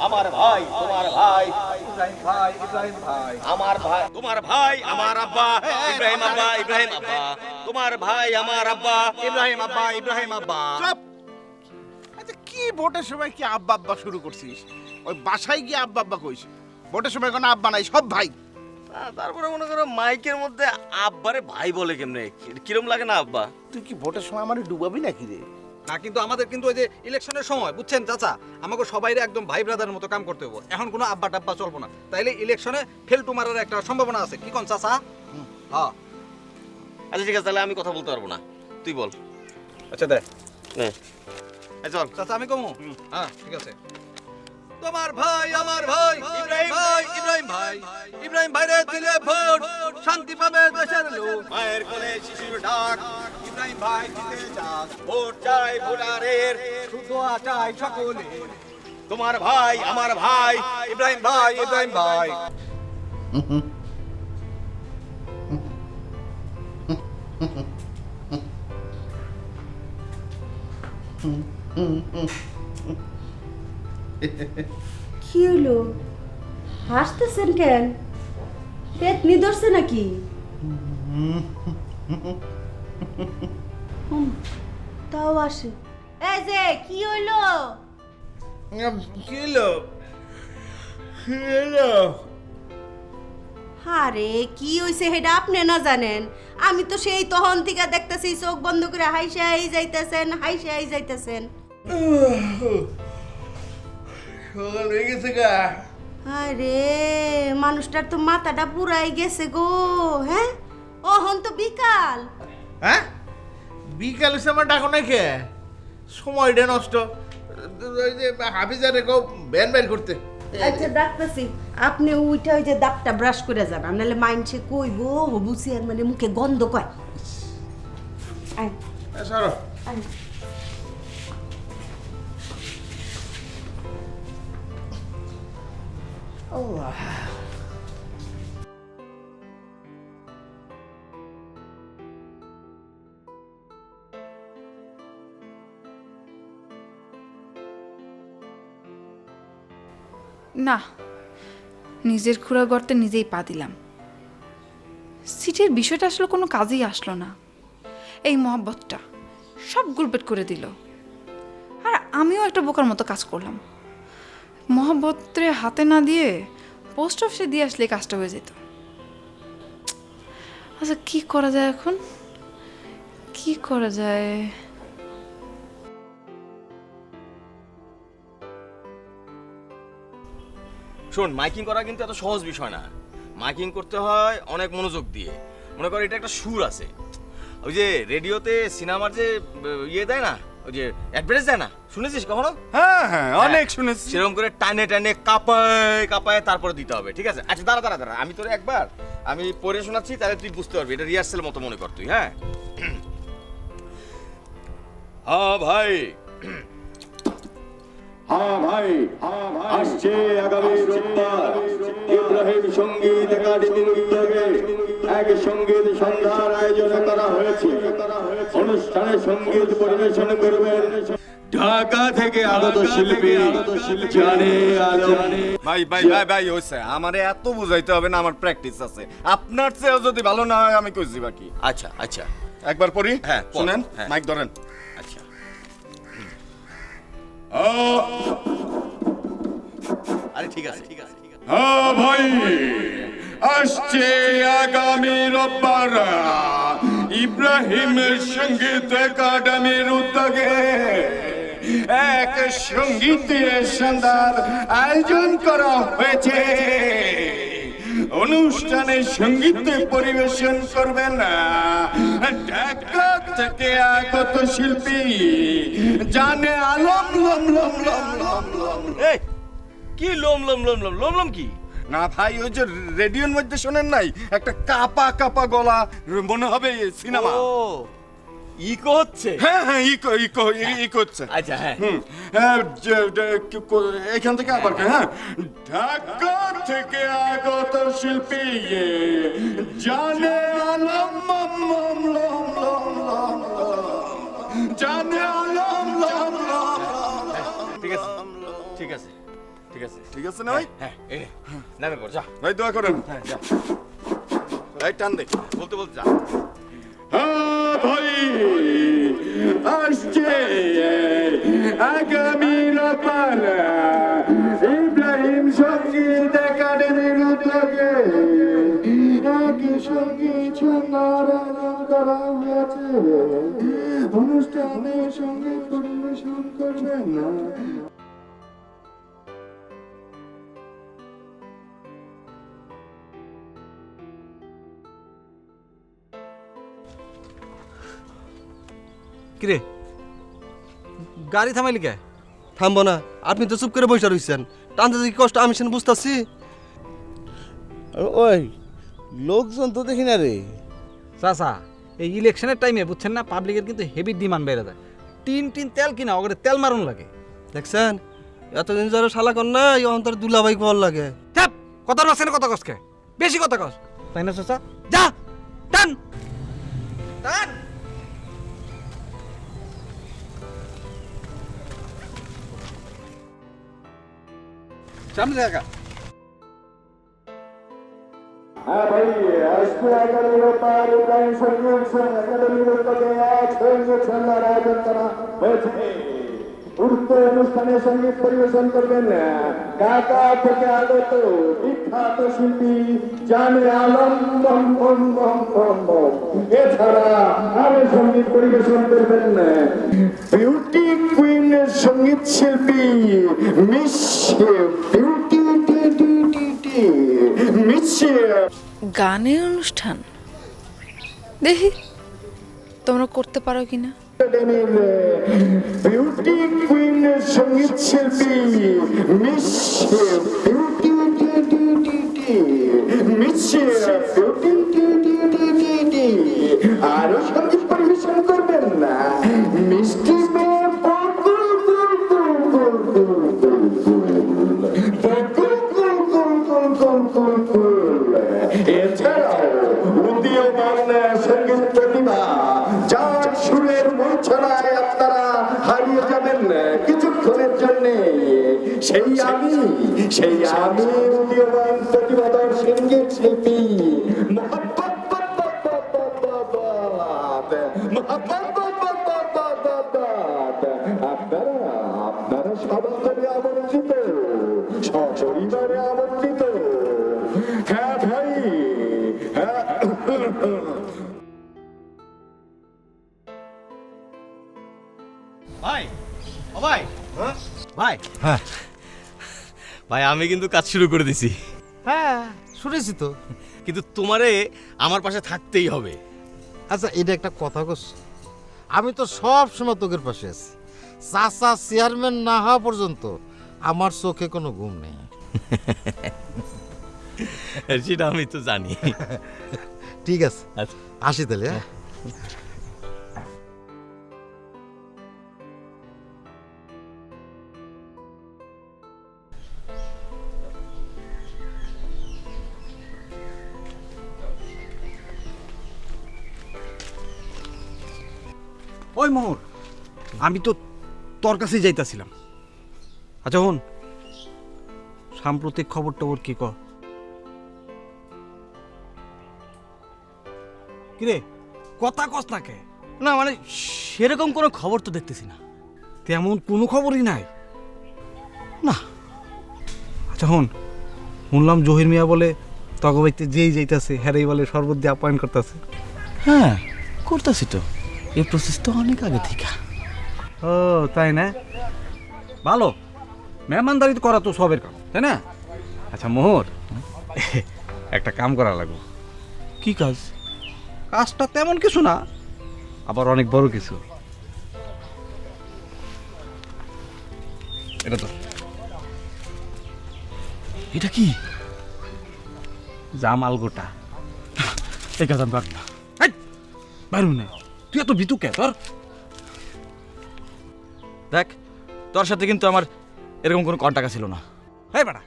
আমার ভাই, তোমার ভাই, ইব্রাহিম ভাই, ইব্রাহিম ভাই, আমার ভাই, তোমার ভাই, আমার আব্বা, ইব্রাহিম আব্বা, ইব্রাহিম আব্বা, তোমার ভাই, আমার আব্বা, ইব্রাহিম আব্বা, ইব্রাহিম আব্বা। চুপ! আচ্ছা, কি ভোটের সময় কি আব্বা আব্বা শুরু করছিস? ওই বাসায় গিয়ে আব্বা আব্বা কইস। ভোটের সময় কোনো আব্বা নাই, সব ভাই। তারপরে মনে করো মাইকের মধ্যে আব্বারে ভাই বলে কেমনে, কিরম লাগে না আব্বা? তুই কি ভোটের সময় আমার ডুবাবি নাকি রে? না, কিন্তু আমাদের কিন্তু ওই যে ইলেকশনের সময় বুঝছেন চাচা, আমাকে সবাইরে একদম ভাই ব্রাদারের মতো কাম করতে হবে। এখন কোনো আব্বা টাব্বা চলবো না, তাইলে ইলেকশনে ফেলটু মারার একটা সম্ভাবনা আছে। কি কোন চাচা? হ্যাঁ, আচ্ছা ঠিক আছে, তাহলে আমি কথা বলতে পারবো না, তুই বল। আচ্ছা দে, চল চাচা আমি কমু। হ্যাঁ ঠিক আছে। তোমার ভাই, আমার ভাই, ইব্রাহিম ভাই, ইব্রাহিম ভাই, ইব্রাহিম ভাইরে দিলে ভোট, শান্তি পাবে দেশের লোক। মায়ের কোলে শিশুর ডাক, ইব্রাহিম ভাই দিতে যাক, ভোট চাই ভোটারের, দোয়া চাই সকলে। তোমার ভাই, আমার ভাই, ইব্রাহিম ভাই, ইব্রাহিম ভাই। কি হলো? হাসতেছেন কেন? পেট নিদর্ছে নাকি? তাও আসে। এই যে কি হইলো? কি হলো? আরে কি হইছে সেটা আপনি না জানেন? আমি তো সেই তখন থেকে দেখতেছি চোখ বন্ধ করে হাইসাই যাইতেছেন, হাইসাই যাইতেছেন। সকাল হয়ে গেছে গা। আরে মানুষটার তো মাথাটা পুরাই গেছে গো। হ্যাঁ, ওহন তো বিকাল। হ্যাঁ, বিকাল হচ্ছে আমার ডাকো না কে? সময়টা নষ্ট। ওই যে হাফিজারে কেউ ব্যান ব্যান করতে। আচ্ছা ডাকতেছি, আপনি উইটা ওই যে দাঁতটা ব্রাশ করে যান, নাহলে মাইন্ডসে কইবো হবুসি আর মানে মুখে গন্ধ কয়। আয় সরো। আয়। না, নিজের খুঁড়া গর্তে নিজেই পা দিলাম। সিটের বিষয়টা আসলে কোনো কাজেই আসলো না। এই মহব্বতটা সব গুলপেট করে দিল। আর আমিও একটা বোকার মতো কাজ করলাম। মহব্বতরে হাতে না দিয়ে পোস্ট অফিসে দিয়ে আসলে কাজটা হয়ে যেত। আচ্ছা কি করা যায় এখন? কি করা যায়? শোন, মাইকিং করা কিন্তু এত সহজ বিষয় না। মাইকিং করতে হয় অনেক মনোযোগ দিয়ে। মনে কর এটা একটা সুর আছে, ওই যে রেডিওতে সিনেমার যে ইয়ে দেয় না, ওই যে অ্যাডভার্টাইজ দেয় না, শুনেছিস কখনো? হ্যাঁ হ্যাঁ, অনেক শুনেছি। সেরকম করে টানে টানে কাঁপায় কাঁপায় তারপরে দিতে হবে, ঠিক আছে? আচ্ছা দাঁড়া দাঁড়া দাঁড়া, আমি তোর একবার আমি পড়ে শোনাচ্ছি, তাহলে তুই বুঝতে পারবি। এটা রিহার্সেল মতো মনে কর তুই। হ্যাঁ হ্যাঁ ভাই, হ্যাঁ ভাই, আসছে আগামী রোববার ইব্রাহিম সঙ্গীত একাডেমির উদ্যোগে এক সঙ্গীত সন্ধ্যার আয়োজন করা হয়েছে। অনুষ্ঠানে সঙ্গীত পরিবেশন করবেন ঢাকা থেকে আগত শিল্পী জানে আলম। ভাই ভাই ভাই ভাই হইছে, আমারে এত বুঝাইতে হবে না, আমার প্র্যাকটিস আছে। আপনার চেয়েও যদি ভালো না হয় আমি কইছি বাকি। আচ্ছা আচ্ছা, একবার পড়ি। হ্যাঁ, পড়। শুনেন, হ্যাঁ। মাইক ধরেন। আচ্ছা। আরে ঠিক আছে ঠিক আছে ঠিক আছে। হ্যাঁ ভাই, আসছে আগামী রোববার ইব্রাহিম সঙ্গীত একাডেমির উদ্যোগে এক সঙ্গীতের সন্ধ্যার আয়োজন করা হয়েছে। অনুষ্ঠানে সঙ্গীত পরিবেশন করবেন ঢাকা থেকে আগত শিল্পী জানে আলম। লম লম লম লম লম। এই কি লোম লোম লোম লোম লোম লোম কি? না ভাই, ওই যে রেডিওর মধ্যে শোনেন নাই, একটা কাপা কাপা গলা, মনে হবে সিনেমা। ও ইকো হচ্ছে? হ্যাঁ হ্যাঁ, ইকো ইকো ইকো হচ্ছে। আচ্ছা হ্যাঁ, এখান থেকে আবার হ্যাঁ, ঢাকা থেকে আগত শিল্পী জানে আলম। লম লম লম লম লম। জানে আলম। লম লম। ঠিক আছে ঠিক আছে ঠিক আছে ঠিক আছে না ভাই? হ্যাঁ, এই নে, নামে পড় যা ভাই, দোয়া করেন। হ্যাঁ যা, এই টান দে। বলতে বলতে যা। হ্যাঁ ভাই, আসছে আগামী রোববার ইব্রাহিম সঙ্গীত একাডেমির উদ্যোগে এক সঙ্গীত সন্ধ্যার আয়োজন করা হয়েছে। অনুষ্ঠানে সঙ্গীত পরিবেশন করবেন কিরে গাড়ি থামাইলি কে? থামবো না, আপনি তো চুপ করে বসে রইছেন। টানতে যে কি কষ্ট আমি সেন বুঝতেছি। ওই লোকজন তো দেখি না রে। চাচা, এই ইলেকশনের টাইমে বুঝছেন না, পাবলিকের কিন্তু হেভি ডিমান্ড বেড়ে যায়। টিন টিন তেল কিনা ওকে তেল মারুন লাগে। দেখছেন এতদিন যারা শালা কর না, এই অন্তর দুলাভাই কল লাগে। চাপ, কথার মাঝখানে কথা কসকে, বেশি কথা কস, তাই না চাচা? যা টান টান। সামনে দেখা। হ্যাঁ ভাই, আসছে আগামী রোববার ইব্রাহিম সঙ্গীত একাডেমির উদ্যোগে এক সঙ্গীত সন্ধ্যার আয়োজন করা হয়েছে। উক্ত অনুষ্ঠানে সঙ্গীত পরিবেশন করবেন ঢাকা থেকে আগত বিখ্যাত শিল্পী জানে আলম। এছাড়া আরো সঙ্গীত পরিবেশন করবেন বিউটি কুইন সঙ্গীত শিল্পী মিস বিউটি গানের অনুষ্ঠান দেখি তোমরা করতে পারো কিনা। বিউটি কুইন সঙ্গীত শিল্পী মিস বিউটি আরো সঙ্গীত পরিবেশন করবেন না মিষ্টি মেয়ে এছাড়াও উদীয়মান সঙ্গীত প্রতিভা যার সুরের মূর্ছনায় আপনারা হারিয়ে যাবেন কিছুক্ষণের জন্য। সেই আমি উদীয়মান প্রতিভাধর সঙ্গীত শিল্পী আপনারা সবাই আমন্ত্রিত, সপরিবারে আমন্ত্রিত। হ্যাঁ ভাই, হ্যাঁ ভাই ও ভাই ভাই হ্যাঁ ভাই, আমি কিন্তু কাজ শুরু করে দিছি। হ্যাঁ শুনেছি তো। কিন্তু তোমারে আমার পাশে থাকতেই হবে। আচ্ছা, এটা একটা কথা কস, আমি তো সব সময় তোকের পাশে আছি। চাচা চেয়ারম্যান না হওয়া পর্যন্ত আমার চোখে কোনো ঘুম নেই। সেটা আমি তো জানি। ঠিক আছে, আসি তাহলে। হ্যাঁ ওই মোহর, আমি তো তোর কাছেই যাইতাছিলাম। আচ্ছা হন, সাম্প্রতিক খবর টবর কি কর? কিরে কথা কস না কে? না মানে সেরকম কোনো খবর তো দেখতেছি না। তেমন কোনো খবরই নাই না। আচ্ছা হন, শুনলাম জহির মিয়া বলে তগো বাইতে যেই যাইতাছে হ্যারেই বলে শরবত দিয়ে আপ্যায়ন করতেছে। হ্যাঁ করতেছি তো, এই প্রসেস তো অনেক আগে থেকে। ও তাই না? ভালো, মেহমানদারি করা তো সবের কাম, তাই না? আচ্ছা মোহর, একটা কাম করা লাগবে। কি কাজ? কাজটা তেমন কিছু না, আবার অনেক বড় কিছু। এটা তো এটা কি? জামাল গোটা। এই কাজ আমি পারব না। বাইরু না, তুই এত ভিতু কে? তোর দেখ, তোর সাথে কিন্তু আমার এরকম কোনো কন্টাক্ট ছিল না। হ্যাঁ বেটা,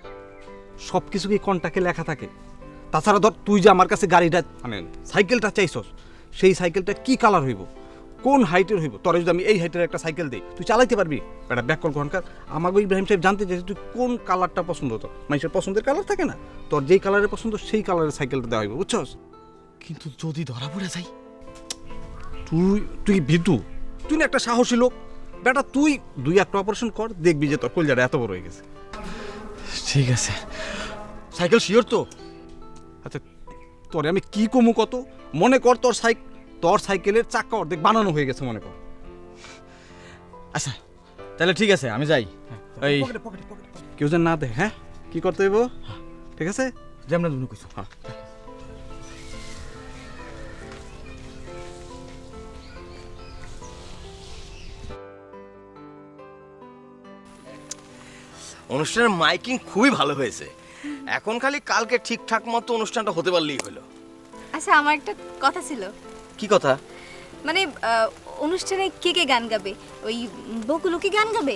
সব কিছু কি কন্টাক্টে লেখা থাকে? তাছাড়া ধর তুই যে আমার কাছে গাড়িটা মানে সাইকেলটা চাইছস, সেই সাইকেলটা কি কালার হইব, কোন হাইটের হইব? তোর যদি আমি এই হাইটের একটা সাইকেল দিই, তুই চালাইতে পারবি? বেটা ব্যাক কল ঘন্টার আমাকে ইব্রাহিম সাহেব জানতে চাইছে তুই কোন কালারটা পছন্দ। তোর মানুষের পছন্দের কালার থাকে না, তোর যেই কালারের পছন্দ সেই কালারের সাইকেলটা দেওয়া হইব, বুঝছস? কিন্তু যদি ধরা পড়ে যাই? তুই ভিতু, তুই না একটা সাহসী লোক বেটা। তুই 2-1টা অপারেশন কর, দেখবি যে তোর কলজাটা এত বড় হয়ে গেছে। ঠিক আছে, সাইকেল শিওর তো? আচ্ছা তোরে আমি কি কমু কত? মনে কর তোর সাইকেলের চাক্কা অর্ধেক বানানো হয়ে গেছে, মনে কর। আচ্ছা তাহলে ঠিক আছে, আমি যাই। এই কেউ যেন না দেখ। হ্যাঁ, কি করতে হইব? ঠিক আছে, যেমন তুমি কইছো। হ্যাঁ। অনুষ্ঠানের মাইকিং খুবই ভালো হয়েছে। এখন খালি কালকে ঠিকঠাক মতো অনুষ্ঠানটা হতে পারলেই হলো। আচ্ছা আমার একটা কথা ছিল। কি কথা? মানে অনুষ্ঠানে কে কে গান গাবে? ওই বকুলও কি গান গাবে?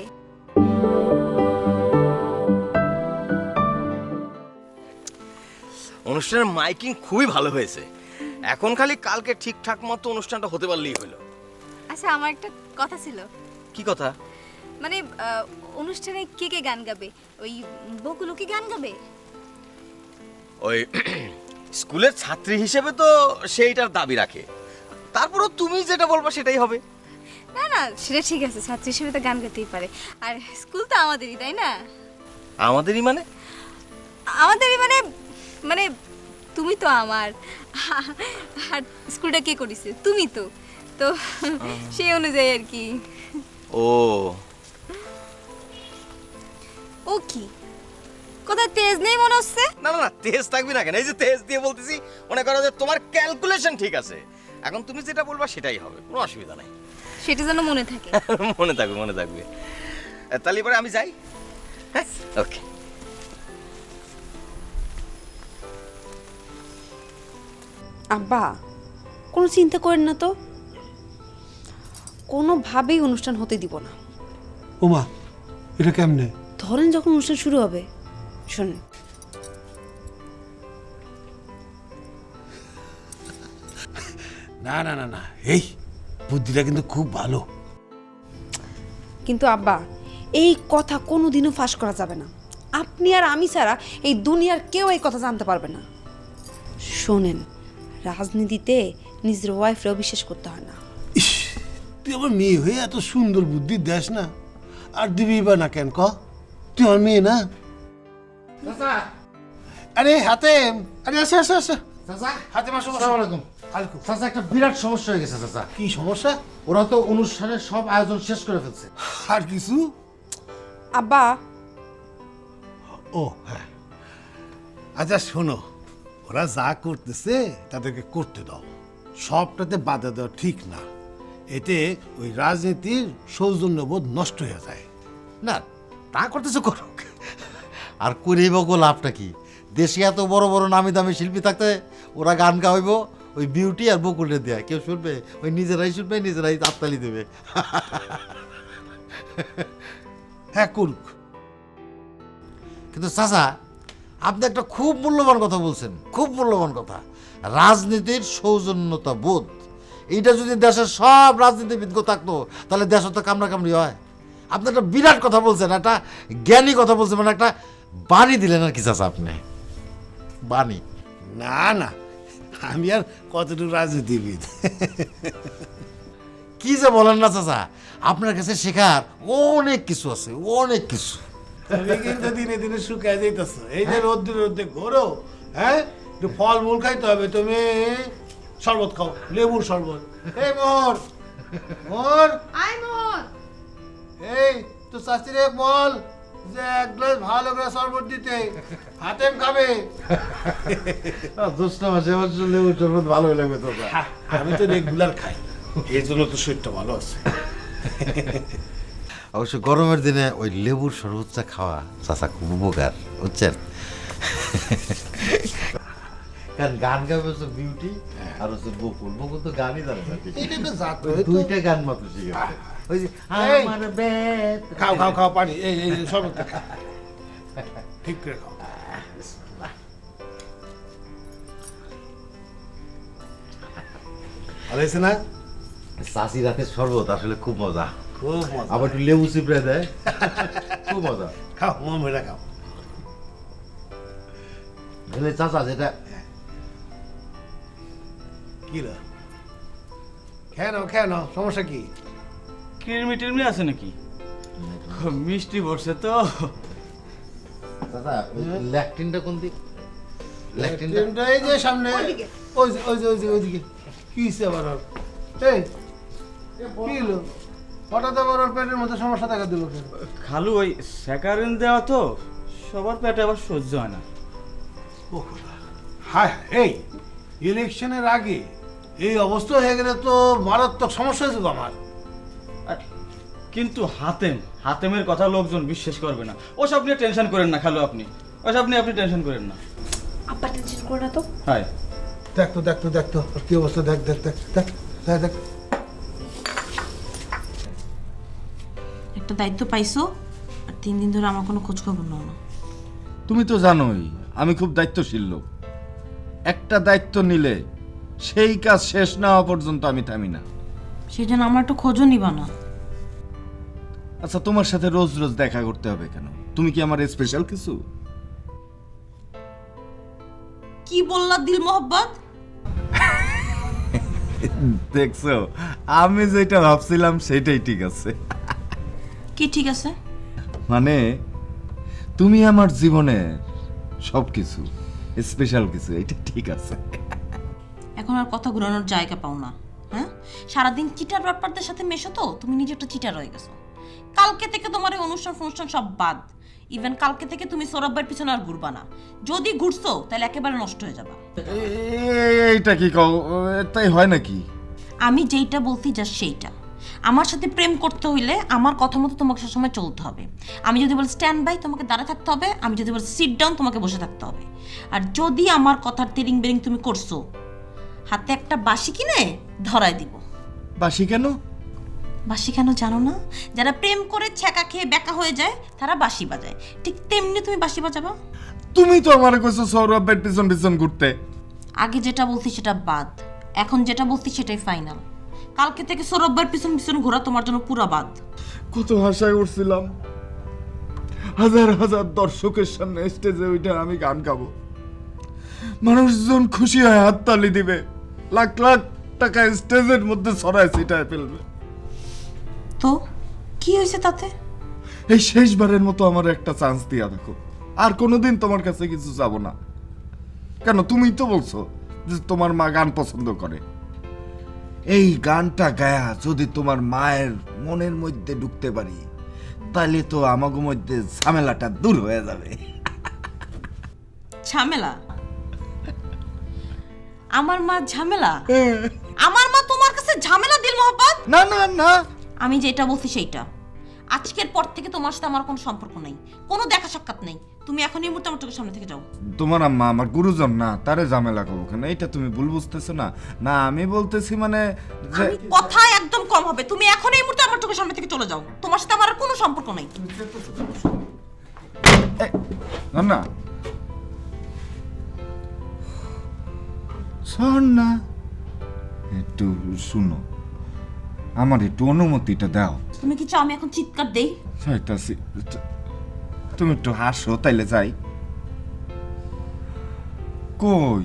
অনুষ্ঠানের মাইকিং খুবই ভালো হয়েছে। এখন খালি কালকে ঠিকঠাক মতো অনুষ্ঠানটা হতে পারলেই হলো। আচ্ছা আমার একটা কথা ছিল। কি কথা? মানে অনুষ্ঠানে কে কে গান গাবে? ওই বকুলও কি গান গাবে? ওই স্কুলের ছাত্রী হিসেবে তো সেইটার দাবি রাখে, তারপরও তুমি যেটা বলবা সেটাই হবে। না না, সেটা ঠিক আছে, ছাত্রী হিসেবে তো গান গাইতেই পারে। আর স্কুল তো আমাদেরই, তাই না? আমাদেরই মানে? আমাদেরই মানে মানে তুমি তো আমার, আর স্কুলটা কে করেছে? তুমি তো। তো সেই অনুযায়ী আর কি। ও ও কি কোথায় তেজ নেই মনে হচ্ছে? না না না, তেজ থাকবি না কেন? এই যে তেজ দিয়ে বলতেছি, মনে করো যে তোমার ক্যালকুলেশন ঠিক আছে। এখন তুমি যেটা বলবা সেটাই হবে, কোনো অসুবিধা নাই। সেটা যেন মনে থাকে। মনে থাকবে, মনে থাকবে। তাহলে এবারে আমি যাই। হ্যাঁ, ওকে। আব্বা কোনো চিন্তা করেন না তো, কোনোভাবেই অনুষ্ঠান হতে দিব না। ওমা, এটা কেমনে? ধরেন যখন অনুষ্ঠান শুরু হবে, শোনেন না না না না, এই বুদ্ধিটা কিন্তু খুব ভালো। কিন্তু আব্বা এই কথা কোনোদিনও ফাঁস করা যাবে না। আপনি আর আমি ছাড়া এই দুনিয়ার কেউ এই কথা জানতে পারবে না। শোনেন, রাজনীতিতে নিজের ওয়াইফরাও বিশ্বাস করতে হয় না। তুই আমার মেয়ে হয়ে এত সুন্দর বুদ্ধি দেস না, আর দিবি বা না কেন? ক তুই আমার মেয়ে না? আরে হাতেম, আরে আসো আসো আসো। চাচা, হাতেম আসো। আসসালামু আলাইকুম। চাচা, একটা বিরাট সমস্যা হয়ে গেছে চাচা। কি সমস্যা? ওরা তো অনুষ্ঠানের সব আয়োজন শেষ করে ফেলছে। আর কিছু? আব্বা, ও হ্যাঁ, আচ্ছা শোনো, ওরা যা করতেছে তাদেরকে করতে দাও, সবটাতে বাধা দেওয়া ঠিক না। এতে ওই রাজনীতির সৌজন্যবোধ নষ্ট হয়ে যায়। না, তা করতেছে করুক, আর করেই বা লাভটা কি? দেশে এত বড় বড় নামি দামি শিল্পী থাকতে ওরা গান গাইব ওই বিউটি আর বকুলে দেয়া, কেউ শুনবে? ওই নিজেরাই শুনবে, নিজেরাই হাততালি দেবে। হ্যাঁ করুক। কিন্তু চাচা, আপনি একটা খুব মূল্যবান কথা বলছেন, খুব মূল্যবান কথা। রাজনীতির সৌজন্যতা বোধ, এইটা যদি দেশের সব রাজনীতিবিদ থাকতো তাহলে দেশ তো কামড়াকামড়ি হয়। আপনি একটা বিরাট কথা বলছেন, একটা জ্ঞানী কথা বলছেন, মানে একটা বাণী দিলেন আর কি চাচা আপনি, বাণী। না না, আমি আর কতটুকু রাজনীতিবিদ। কি যে বলেন না চাচা, আপনার কাছে শেখার অনেক কিছু আছে, অনেক কিছু। তুমি কিন্তু দিনে দিনে শুকায় যাইতেছ। এই যে রোদ্রে রোদ্রে ঘোরো, হ্যাঁ, একটু ফল মূল খাইতে হবে। তুমি শরবত খাও, লেবুর শরবত। এই মোর মোর এই তো শাস্ত্রী এক বল যে এক গ্লাস ভালো করে শরবত দিতে, হাতেম খাবে। দোস্ত মাসে আমার লেবুর শরবত ভালোই লাগবে তো। আমি তো রেগুলার খাই, এই জন্য তো শরীরটা ভালো আছে। অবশ্য গরমের দিনে ওই লেবুর শরবতটা খাওয়া চাচা খুব উপকার, বুঝছেন? কারণ গান গাবে হচ্ছে বিউটি আর হচ্ছে বকুল। বকুল তো গানই জানে না, দুইটা গান মাত্র শিখেছে। ওই যে আমার বেত। খাও খাও খাও পানি, এই এই শরবত ঠিক করে খাও। ভালো হয়েছে না? চাষি রাতের শরবত আসলে খুব মজা, খুব মজা। আবার একটু লেবু চিপড়ে দেয়, খুব মজা। খাও মমেরা খাও। বলে চাচা যেটা কি রে, কেন কেন সমস্যা কি? কিরমি টিরমি আছে নাকি? মিষ্টি পড়ছে তো। চাচা ল্যাকটিনটা কোন দিক? ল্যাকটিনটা এই যে সামনে, ওই যে ওই যে ওই যে ওইদিকে। কি হইছে আবার ওর? এই কি হলো হঠাৎ আবার ওর পেটের মধ্যে সমস্যা দেখা দিল কেন? খালু ওই স্যাকারিন দেওয়া তো, সবার পেটে আবার সহ্য হয় না। ও হ্যাঁ, এই ইলেকশনের আগে এই অবস্থা হয়ে গেলে তো মারাত্মক সমস্যা হয়ে যাবে আমার। কিন্তু হাতেমের কথা লোকজন বিশ্বাস করবে না। ওসব নিয়ে টেনশন করেন না খালু, আপনি ওসব নিয়ে আপনি টেনশন করেন না। আব্বা টেনশন করে না তো। হ্যাঁ দেখ তো দেখ তো দেখ তো ওর কি অবস্থা, দেখ দেখ দেখ দেখ দেখ দেখ। একটা দায়িত্ব পাইছো আর 3 দিন ধরে আমার কোনো খোঁজ খবর নাও না। তুমি তো জানোই আমি খুব দায়িত্বশীল লোক। একটা দায়িত্ব নিলে সেই কাজ শেষ না হওয়া পর্যন্ত আমি থামি না। সেই জন্য আমার একটু খোঁজও নিবা না। আচ্ছা, তোমার সাথে রোজ রোজ দেখা করতে হবে কেন? তুমি কি আমার স্পেশাল কিছু? কি বললা দিল মোহাব্বত? দেখছো, আমি যেটা ভাবছিলাম সেটাই ঠিক আছে। কি ঠিক আছে? মানে তুমি আমার জীবনের সবকিছু, স্পেশাল কিছু, এটা ঠিক আছে। এখন আর কথা ঘুরানোর জায়গা পাও না। হ্যাঁ, সারাদিন চিটার ব্যাপারদের সাথে মেশো তো তুমি নিজে একটা চিটার হয়ে গেছো। কালকে থেকে তোমার এই অনুষ্ঠান সব বাদ। ইভেন কালকে থেকে তুমি সৌরভের পিছনে আর ঘুরবা না। যদি ঘুরছো তাহলে একেবারে নষ্ট হয়ে যাবা। এইটা কি কও? তাই হয় নাকি? আমি যেইটা বলছি জাস্ট সেইটা। আমার সাথে প্রেম করতে হইলে আমার কথা মতো তোমাকে সবসময় চলতে হবে। আমি যদি বলি স্ট্যান্ড বাই, তোমাকে দাঁড়া থাকতে হবে। আমি যদি বলি সিট ডাউন, তোমাকে বসে থাকতে হবে। আর যদি আমার কথার তেরিং বেরিং তুমি করছো, হাতে একটা বাঁশি কিনে ধরায় দিব। বাঁশি কেন? বাঁশি কেন জানো না? যারা প্রেম করে ছ্যাঁকা খেয়ে বেকা হয়ে যায় তারা বাঁশি বাজায়, ঠিক তেমনি তুমি বাঁশি বাজাবা। তুমি তো আমার কইছো সৌরভের পিছন পিছন ঘুরতে। আগে যেটা বলছি সেটা বাদ, এখন যেটা বলছি সেটাই ফাইনাল। কালকে থেকে সৌরভের পিছন পিছন ঘোরা তোমার জন্য পুরা বাদ। কত আশায় উঠছিলাম, হাজার হাজার দর্শকের সামনে স্টেজে উঠে আমি গান গাবো, মানুষজন খুশি হয়ে হাততালি দিবে, লাখ লাখ টাকা স্টেজের মধ্যে ছড়ায় ছিটায় ফেলবে। তো কি হয়েছে তাতে? এই শেষবারের মতো আমার একটা চান্স দিয়া দেখো, আর কোনোদিন তোমার কাছে কিছু চাবো না। কেন, তুমি তো বলছো যে তোমার মা গান পছন্দ করে। এই গানটা গায়া যদি তোমার মায়ের মনের মধ্যে ঢুকতে পারি, তাহলে তো আমাগো মধ্যে ঝামেলাটা দূর হয়ে যাবে। ঝামেলা? আমার মা ঝামেলা? আমার মা তোমার কাছে ঝামেলা দিল মোহাব্বত? না না না, আমি যেটা বলছি সেইটা। আজকের পর থেকে তোমার সাথে আমার কোনো সম্পর্ক নাই, কোনো দেখা সাক্ষাৎ নেই। তুমি এখন এই মুহূর্তে আমার চোখের সামনে থেকে যাও। তোমার আম্মা আমার গুরুজন না, তারে ঝামেলা করবো কেন? এটা তুমি ভুল বুঝতেছো না। না আমি বলতেছি মানে যে কথা একদম কম হবে। তুমি এখন এই মুহূর্তে আমার চোখের সামনে থেকে চলে যাও। তোমার সাথে আমার আর কোনো সম্পর্ক নাই। না না শোন না, একটু শুনো, আমার একটু অনুমতিটা দাও। তুমি কি চাও আমি এখন চিৎকার দেই? চাইতাছি, তুমি একটু হাসো তাইলে যাই। কই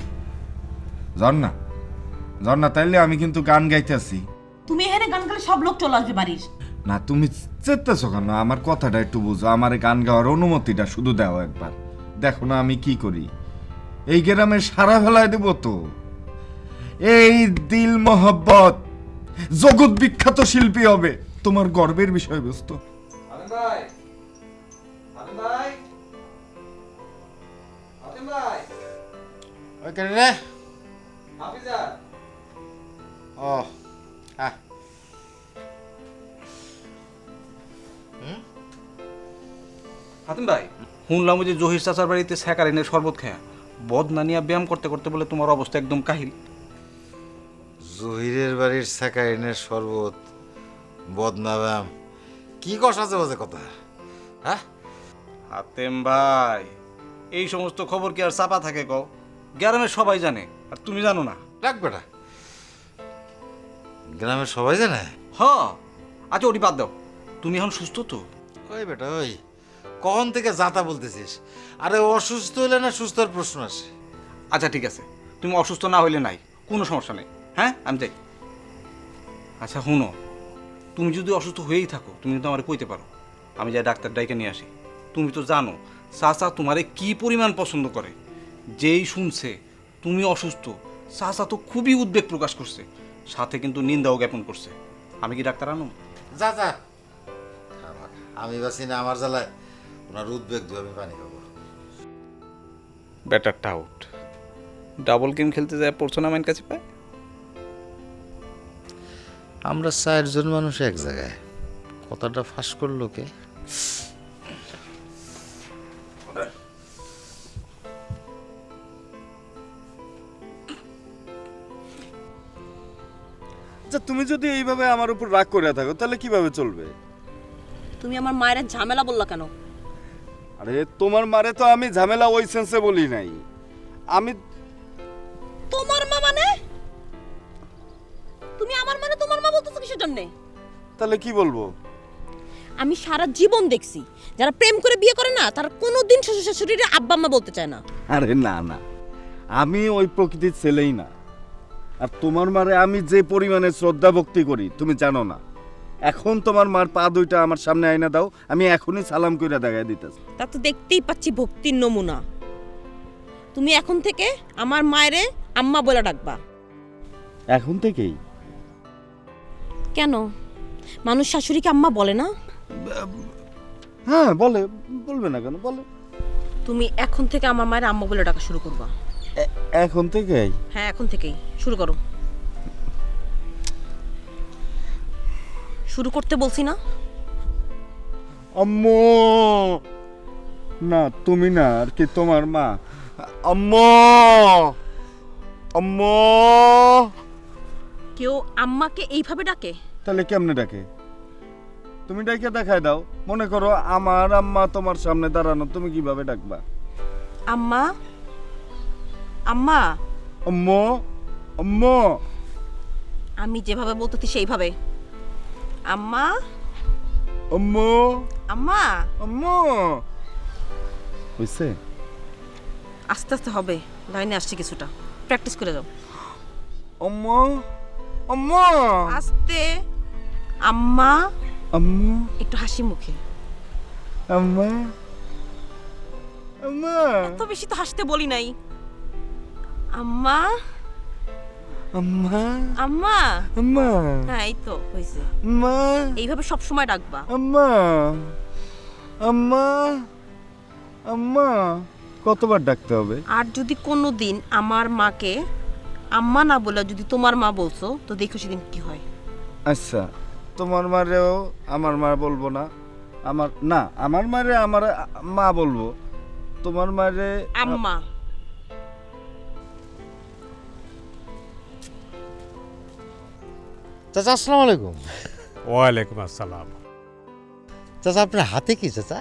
ঝর্ণা, ঝর্ণা তাইলে আমি কিন্তু গান গাইতেছি। তুমি এখানে গান গাইলে সব লোক চলে আসবে বাড়ির। না তুমি চেতেছো কেন? আমার কথাটা একটু বুঝো, আমার গান গাওয়ার অনুমতিটা শুধু দাও একবার। দেখো না আমি কি করি, এই গ্রামে সারা ফেলায় দেব তো। এই দিল মোহব্বত জগৎ বিখ্যাত শিল্পী হবে, তোমার গর্বের বিষয়বস্তু। ও হ্যাঁ, হাতিম ভাই, শুনলাম যে জহির চাচার বাড়িতে স্যাকারিনের শরবত খায়া বদনা নিয়ে ব্যায়াম করতে করতে বলে তোমার অবস্থা একদম কাহিল। জহিরের বাড়ির স্যাকারিনের শরবত, বদনাবাম, কি কষা বাজে কথা। হ্যাঁ হাতেম ভাই, এই সমস্ত খবর কি আর চাপা থাকে কও? গ্রামের সবাই জানে, আর তুমি জানো না। রাখ বেটা, গ্রামের সবাই জানে। হ, আচ্ছা ওটি বাদ দাও, তুমি এখন সুস্থ তো? ওই বেটা ওই কখন থেকে যাতা বলতেছিস? আরে অসুস্থ হইলে না সুস্থর প্রশ্ন আসে। আচ্ছা ঠিক আছে, তুমি অসুস্থ না হইলে নাই, কোনো সমস্যা নেই। হ্যাঁ আমি যাই। আচ্ছা শুনো, তুমি যদি অসুস্থ হয়েই থাকো তুমি কিন্তু আমার কইতে পারো, আমি যাই ডাক্তার ডাইকে নিয়ে আসি। তুমি তো জানো চাচা তোমারে কি পরিমাণ পছন্দ করে। যেই শুনছে তুমি অসুস্থ, চাচা তো খুবই উদ্বেগ প্রকাশ করছে, সাথে কিন্তু নিন্দাও জ্ঞাপন করছে। আমি কি ডাক্তার আনো? যা যা, আমি বাসি না, আমার জ্বালায় ওনার উদ্বেগ দিয়ে আমি পানি খাবো। ব্যাটারটা আউট। ডাবল গেম খেলতে যায় পড়ছো না আমার কাছে পায়। আমরা 4 জন মানুষ এক জায়গায়, কথাটা ফাঁস করলো কে? আচ্ছা তুমি যদি এইভাবে আমার উপর রাগ করে থাকো তাহলে কিভাবে চলবে? তুমি আমার মায়ের ঝামেলা বললা কেন? আরে তোমার মারে তো আমি ঝামেলা ওই সেন্সে বলি নাই। আমি তোমার মা মানে? তুমি আমার মানে তোমার মা বলতেছো কিসের জন্য? তাহলে কি বলবো? আমি সারা জীবন দেখছি যারা প্রেম করে বিয়ে করে না তারা কোনোদিন শ্বশুর শাশুড়ির আব্বা আম্মা বলতে চায় না। আরে না না, আমি ওই প্রকৃতির ছেলেই না। আর তোমার মারে আমি যে পরিমাণে শ্রদ্ধা ভক্তি করি তুমি জানো না। এখন তোমার মার পা দুইটা আমার সামনে আইনা দাও, আমি এখনই সালাম কইরা দেখাই দিতেছি। তা তো দেখতেই পাচ্ছি ভক্তির নমুনা। তুমি এখন থেকে আমার মায়েরে আম্মা বলে ডাকবা। এখন থেকেই? কেন, মানুষ শাশুড়িকে আম্মা বলে না? হ্যাঁ বলে, বলবে না কেন, বলে। তুমি এখন থেকে আমার মায়ের আম্মা বলে ডাকা শুরু করবা। এখন থেকেই? হ্যাঁ এখন থেকেই শুরু করো। শুরু করতে বলছি না? আম্মু না, তুমি না, আর কি তোমার মা। আম্মু, আম্মু। কেউ আম্মাকে এইভাবে ডাকে? তাহলে কেমনে ডাকে? তুমি ডাকে দেখায় দাও। মনে করো আমার আম্মা তোমার সামনে দাঁড়ানো, তুমি কিভাবে ডাকবা? আম্মা, আম্মা। আম্মু, আম্মু। আমি যেভাবে বলতেছি সেইভাবে। আম্মা, আম্মু, আম্মা, আম্মু। হইছে? আস্তে আস্তে হবে, লাইনে আসছে কিছুটা, প্র্যাকটিস করে যাও। আম্মু, আম্মু। আস্তে। আম্মা, আম্মু। একটু হাসি মুখে। আম্মা, আম্মা। এত বেশি তো হাসতে বলি নাই। আম্মা, আম্মা, আম্মা, আম্মা। হ্যাঁ এই তো হয়েছে। আম্মা, এইভাবে সব সময় ডাকবা। আম্মা, আম্মা, আম্মা। কতবার ডাকতে হবে? আর যদি কোনোদিন আমার মাকে আম্মা না বলে যদি তোমার মা বলছো তো দেখো সেদিন কি হয়। আচ্ছা, তোমার মারেও আমার মা বলবো না, আমার না, আমার মারে আমার মা বলবো, তোমার মারে আম্মা। চাচা আসসালামু আলাইকুম। ওয়ালাইকুম আসসালাম। চাচা আপনার হাতে কি চাচা?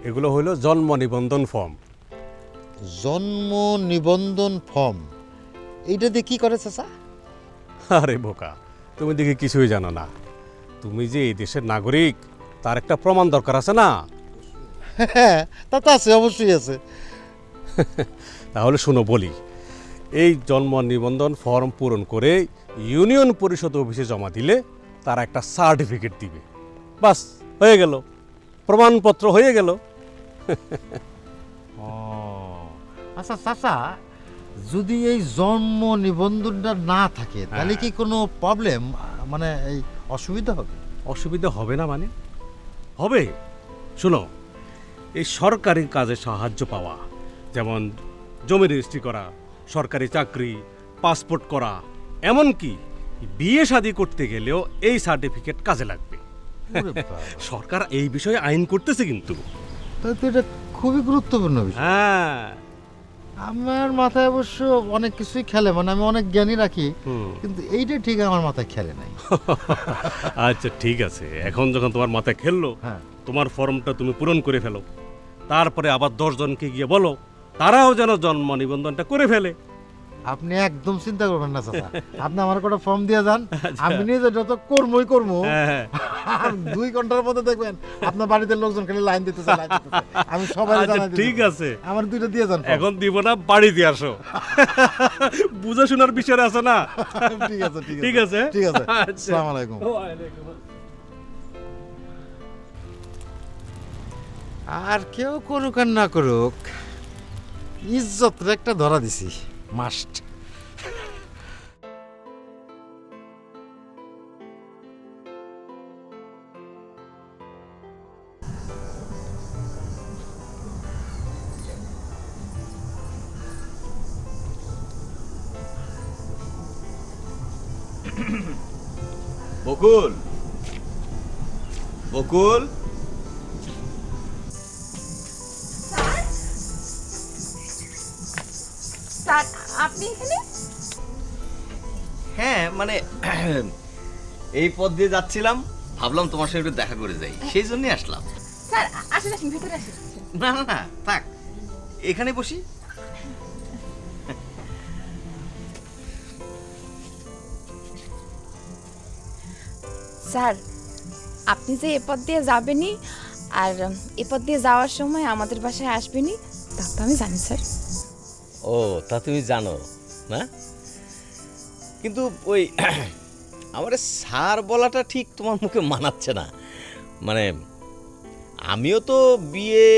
এগুলো হলো জন্ম নিবন্ধন ফর্ম। জন্ম নিবন্ধন ফর্ম, এইটা দিয়ে কি করে চাচা? আরে বোকা, তুমি দেখি কিছুই জানো না। তুমি যে এই দেশের নাগরিক তার একটা প্রমাণ দরকার আছে না? হ্যাঁ, তা তো আছে, অবশ্যই আছে। তাহলে শুনো বলি, এই জন্ম নিবন্ধন ফর্ম পূরণ করে ইউনিয়ন পরিষদ অফিসে জমা দিলে তারা একটা সার্টিফিকেট দিবে। বাস, হয়ে গেল, প্রমাণপত্র হয়ে গেল। ও আচ্ছা চাচা, যদি এই জন্ম নিবন্ধনটা না থাকে তাহলে কি কোনো প্রবলেম, মানে এই অসুবিধা হবে? অসুবিধা হবে না মানে? হবে। শুনো, এই সরকারি কাজে সাহায্য পাওয়া, যেমন জমি রেজিস্ট্রি করা, সরকারি চাকরি, পাসপোর্ট করা, এমনকি বিয়ে শাদী করতে গেলেও এই সার্টিফিকেট কাজে লাগবে। সরকার এই বিষয়ে আইন করতেছে কিন্তু। তাই তো এটা খুবই গুরুত্বপূর্ণ বিষয়। হ্যাঁ, আমার মাথায় অবশ্য অনেক কিছুই খেলে, মানে আমি অনেক জ্ঞানী রাখি, কিন্তু এইটা ঠিক আমার মাথায় খেলে নাই। আচ্ছা ঠিক আছে, এখন যখন তোমার মাথায় খেললো, তোমার ফর্মটা তুমি পূরণ করে ফেলো। তারপরে আবার 10 জনকে গিয়ে বলো তারাও যেন জন্ম নিবন্ধনটা করে ফেলে। আপনি একদম চিন্তা করবেন না চাচা, আপনি আমার একটা ফর্ম দিয়ে যান, আমি নিজে যত কর্মই করবো, আর 2 ঘন্টার মধ্যে দেখবেন আপনার বাড়িতে লোকজন খালি লাইন দিতেছে। আমি সবাই জানাই দিই। ঠিক আছে, আমার 2টা দিয়ে যান। এখন দিব না, বাড়িতে আসো। বুঝা শোনার বিষয় আছে না? ঠিক আছে, ঠিক আছে, ঠিক আছে। আসসালামু আলাইকুম। আর কেউ করুক আর না করুক, ইজ্জত একটা ধরা দিছি, মাস্ট। বকুল, বকুল, স্যার আপনি এখানে? হ্যাঁ মানে এই পথ দিয়ে যাচ্ছিলাম, ভাবলাম তোমার সাথে একটু দেখা করে যাই, সেই জন্যই আসলাম। স্যার আসেন আসেন, ভেতরে আসেন। না না না, থাক, এখানে বসি। স্যার, আপনি যে এ পথ দিয়ে যাবেনই আর এ পথ দিয়ে যাওয়ার সময় আমাদের বাসায় আসবেনই, তা তো আমি জানি স্যার। ও, তা তুমি জানো না? কিন্তু ওই আমার স্যার বলাটা ঠিক তোমার মুখে মানাচ্ছে না। মানে আমিও তো বিয়ে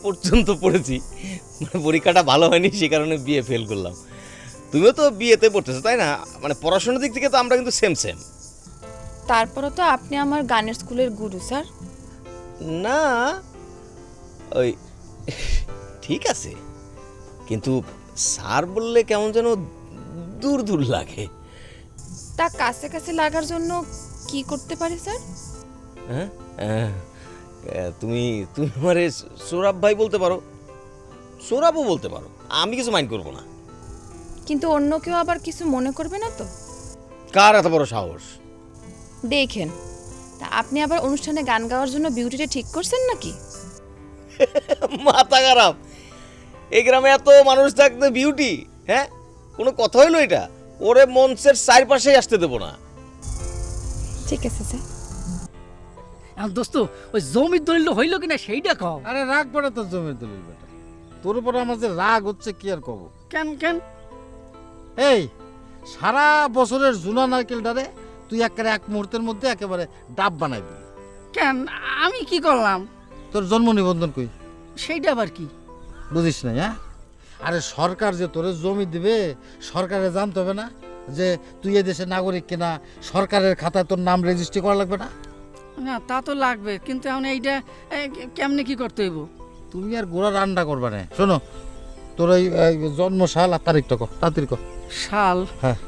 পর্যন্ত পড়েছি, মানে পরীক্ষাটা ভালো হয়নি, সে কারণে বিয়ে ফেল করলাম। তুমিও তো বিয়েতে পড়তেছো, তাই না? মানে পড়াশোনার দিক থেকে তো আমরা কিন্তু সেম সেম। তারপরও তো আপনি আমার গানের স্কুলের গুরু স্যার। না, ওই ঠিক আছে, কিন্তু স্যার বললে কেমন যেন দূর দূর লাগে। তা কাছে কাছে লাগার জন্য কি করতে পারি স্যার? হ্যাঁ, তুমি তুমি আমারে সৌরভ ভাই বলতে পারো, সৌরভও বলতে পারো, আমি কিছু মাইন্ড করবো না। কিন্তু অন্য কেউ আবার কিছু মনে করবে না তো? কার এত বড় সাহস? দেখেন, তা আপনি আবার অনুষ্ঠানে গান গাওয়ার জন্য বিউটিটা ঠিক করছেন নাকি? মাথা খারাপ, এই গ্রামে এত মানুষ থাকতে বিউটি? হ্যাঁ, কোনো কথা হইলো এটা? ওরে মঞ্চের চারপাশেই আসতে দেবো না। ঠিক আছে স্যার। দোস্ত, ওই জমির দলিল হইল কিনা সেইটা কও। আরে রাগ পড়ে তোর জমির দলিল বেটা, তোর উপর আমার যে রাগ হচ্ছে কি আর কব। কেন কেন? এই সারা বছরের জুনা নারকেলটারে তুই এক মুহূর্তের মধ্যে একেবারে ডাব বানাই দিবি। কেন, আমি কি করলাম? তোর জন্ম নিবন্ধন কই? সেইটা আবার কি? বুঝিস না? হ্যাঁ, আরে সরকার যে তোর জমি দিবে, সরকারে জানতে হবে না যে তুই এই দেশের নাগরিক কিনা? সরকারের খাতায় তোর নাম রেজিস্ট্রি করা লাগবে না? না, তা তো লাগবে, কিন্তু এখন এইটা কেমনে কি করতে হইব? তুমি আর গোড়া রান্না করবা না। শোনো, তোর এই জন্ম সাল আর তারিখটা কর, তাড়াতাড়ি কর। শাল? হ্যাঁ।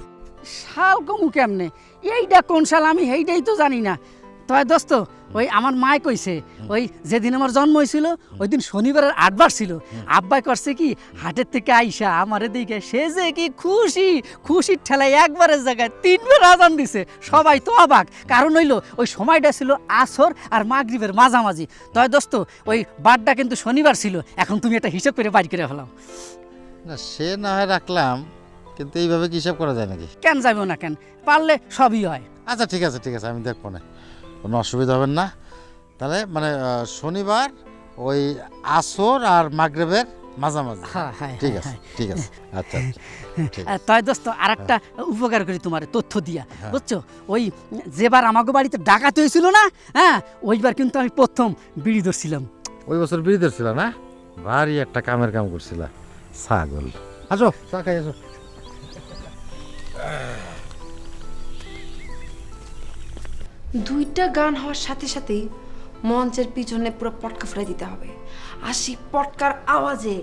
শাল কমু কেমনে? এইটা কোন শাল আমি সেইটাই তো জানি না। তয় দোস্ত, ওই আমার মায় কইছে, ওই যেদিন আমার জন্ম হয়েছিল ওই দিন শনিবারের 8বার ছিল। আব্বাই করছে কি, হাটের থেকে আইসা আমারে দিকে সে যে কি খুশি, খুশির ঠেলায় একবারের জায়গায় 3বার আজান দিছে। সবাই তো অবাক, কারণ হইলো ওই সময়টা ছিল আসর আর মাগরিবের মাঝামাঝি। তয় দোস্ত, ওই বারটা কিন্তু শনিবার ছিল। এখন তুমি একটা হিসাব করে বাড়ি করে ফেলাও না, সে না হয় রাখলাম, কিন্তু এইভাবে কি হিসাব করা যায় নাকি? কেন যাইব না কেন, পারলে সবই হয়। আচ্ছা ঠিক আছে আমি দেখবো না, কোনো অসুবিধা হবে না। তাহলে মানে শনিবার ওই আসর আর মাগরিবের মাঝামাঝি। ঠিক আছে আচ্ছা ঠিক আছে। তাই দোস্ত আর একটা উপকার করি তোমার তথ্য দিয়া, বুঝছো? ওই যেবার আমাকে বাড়িতে ডাকাতি হয়েছিল না, হ্যাঁ ওইবার কিন্তু আমি প্রথম বিড়ি ধরছিলাম। ওই বছর বিড়ি ধরছিল না? ভারী একটা কামের কাম করছিল ছাগল। আসো চা খাই আসো। দুইটা গান হওয়ার সাথে সাথেই মঞ্চের পিছনে পুরো পটকা ফুটাই দিতে হবে, আর সেই পটকার আওয়াজে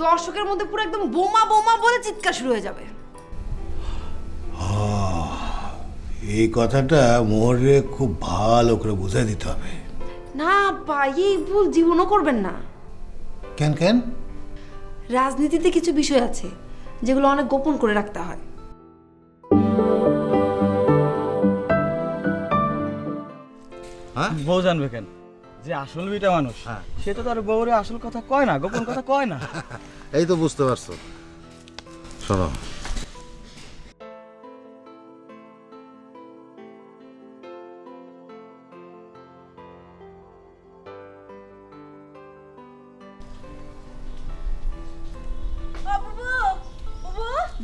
দর্শকের মধ্যে পুরো একদম বোমা বোমা বলে চিৎকার শুরু হয়ে যাবে। এই কথাটা মোহরে খুব ভালো করে বুঝাই দিতে হবে। না বা এই ভুল জীবনও করবেন না। কেন কেন? রাজনীতিতে কিছু বিষয় আছে যেগুলো অনেক গোপন করে রাখতে হয়। বউ জানবে কেন যে আসল বিটা মানুষ, সে তো তার বউরে আসল কথা কয় না, গোপন কথা কয় না। এই তো বুঝতে পারছো। শোনো,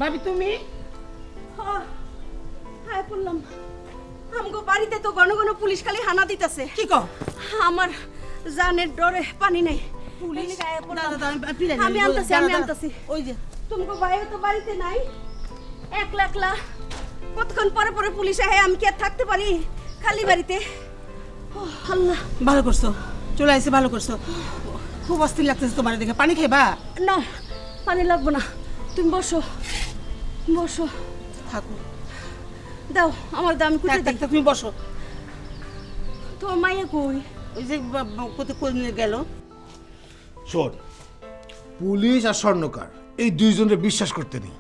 ভাবি তুমি? হ্যাঁ বললাম, আমগো বাড়িতে তো ঘন ঘন পুলিশ খালি হানা দিতেছে। কি কও? আমার জানের ডরে পানি নাই। পুলিশ? আমি আনতাছি। ওই যে তুমগো ভাইও তো বাড়িতে নাই, একলা একলা কতক্ষণ পরে পরে পুলিশ আহে, আমি কি আর থাকতে পারি খালি বাড়িতে? আল্লাহ, ভালো করছো, চলে আসছে, ভালো করছো। খুব অস্থির লাগতেছে তোমার দেখে। পানি খাইবা? না পানি লাগবো না, তুমি বসো থাকো। দাও আমার দাম কুটে দেখ। তুমি বসো। তোমার মাইয়া কই? ওই যে কোথায় নিয়ে গেল। শোন, পুলিশ আর স্বর্ণকার এই দুইজনের বিশ্বাস করতে নেই।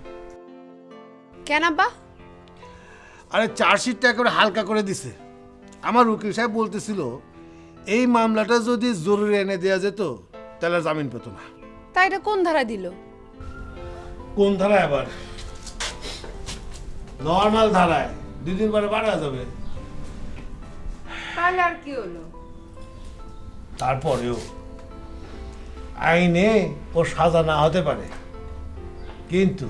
কেন আব্বা? আরে চার্জশিটটা একেবারে হালকা করে দিছে। আমার উকিল সাহেব বলতেছিল এই মামলাটা যদি জরুরি এনে দেওয়া যেত তাহলে জামিন পেত না। তাই এটা কোন ধারা দিল? কোন ধারায় আবার? নর্মাল ধারায় 2 দিন পরে বাড়া যাবে। তাহলে আর কি হলো? তারপরেও আইনে ও সাজা না হতে পারে, কিন্তু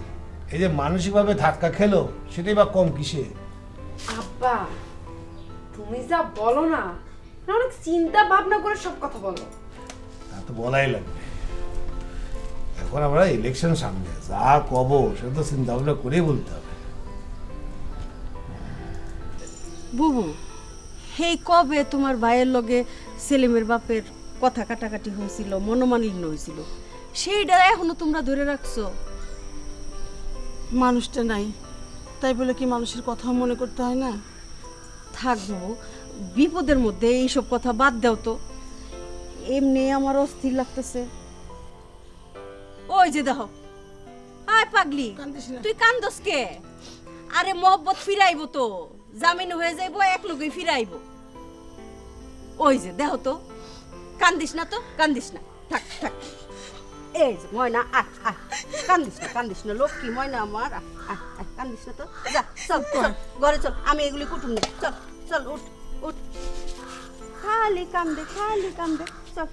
এই যে মানসিকভাবে ধাক্কা খেলো সেটাই বা কম কিসে? আব্বা তুমি যা বলো না, অনেক চিন্তা ভাবনা করে সব কথা বলো। তা তো বলাই লাগবে। এখন আমরা ইলেকশন সামনে, যা কব সে তো চিন্তা ভাবনা করেই বলতে হবে। বুবু, হেই কবে তোমার ভাইয়ের লগে সেলিমের বাপের কথা কাটাকাটি হয়েছিল, মনোমালিন্য হয়েছিল, সেইটা এখনো তোমরা ধরে রাখছো? মানুষটা নাই তাই বলে কি মানুষের কথা মনে করতে হয় না? থাকবো বিপদের মধ্যে এইসব কথা বাদ দাও তো। এমনি আমার অস্থির লাগতেছে। ওই যে দেখো, আয় পাগলি, তুই কান্দস কে? আরে মহব্বত ফিরাইবো তো, জামিন হয়ে যাইবো, এক লোকই ফিরাইবো। ওই যে দেখো তো, কান্দিস না তো, কান্দিস না, থাক থাক। এই যে ময়না, কান্দিস না লক্ষ্মী ময়না আমার, কান্দিস না তো। যা চল চল ঘরে চল, আমি এগুলি কুটুম না। চল চল উঠ উঠ, খালি কান্দে চল।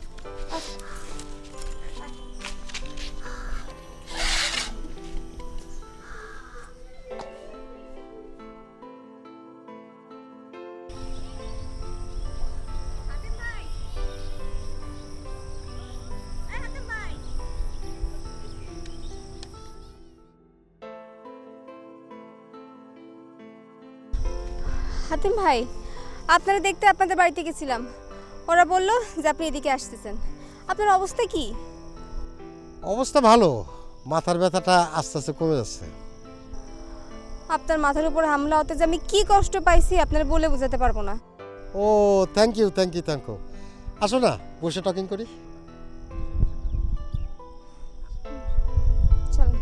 হাতিম ভাই, আপনারা দেখতে আপনাদের বাড়িতে গেছিলাম, ওরা বলল যে আপনি এদিকে আসতেছেন। আপনার অবস্থা কি? অবস্থা ভালো, মাথার ব্যথাটা আস্তে আস্তে কমে যাচ্ছে। আপনার মাথার উপর হামলা হতে যে আমি কি কষ্ট পাইছি আপনারা বলে বোঝাতে পারবো না। ও থ্যাংক ইউ। আসো না, বসে টকিং করি। চলো।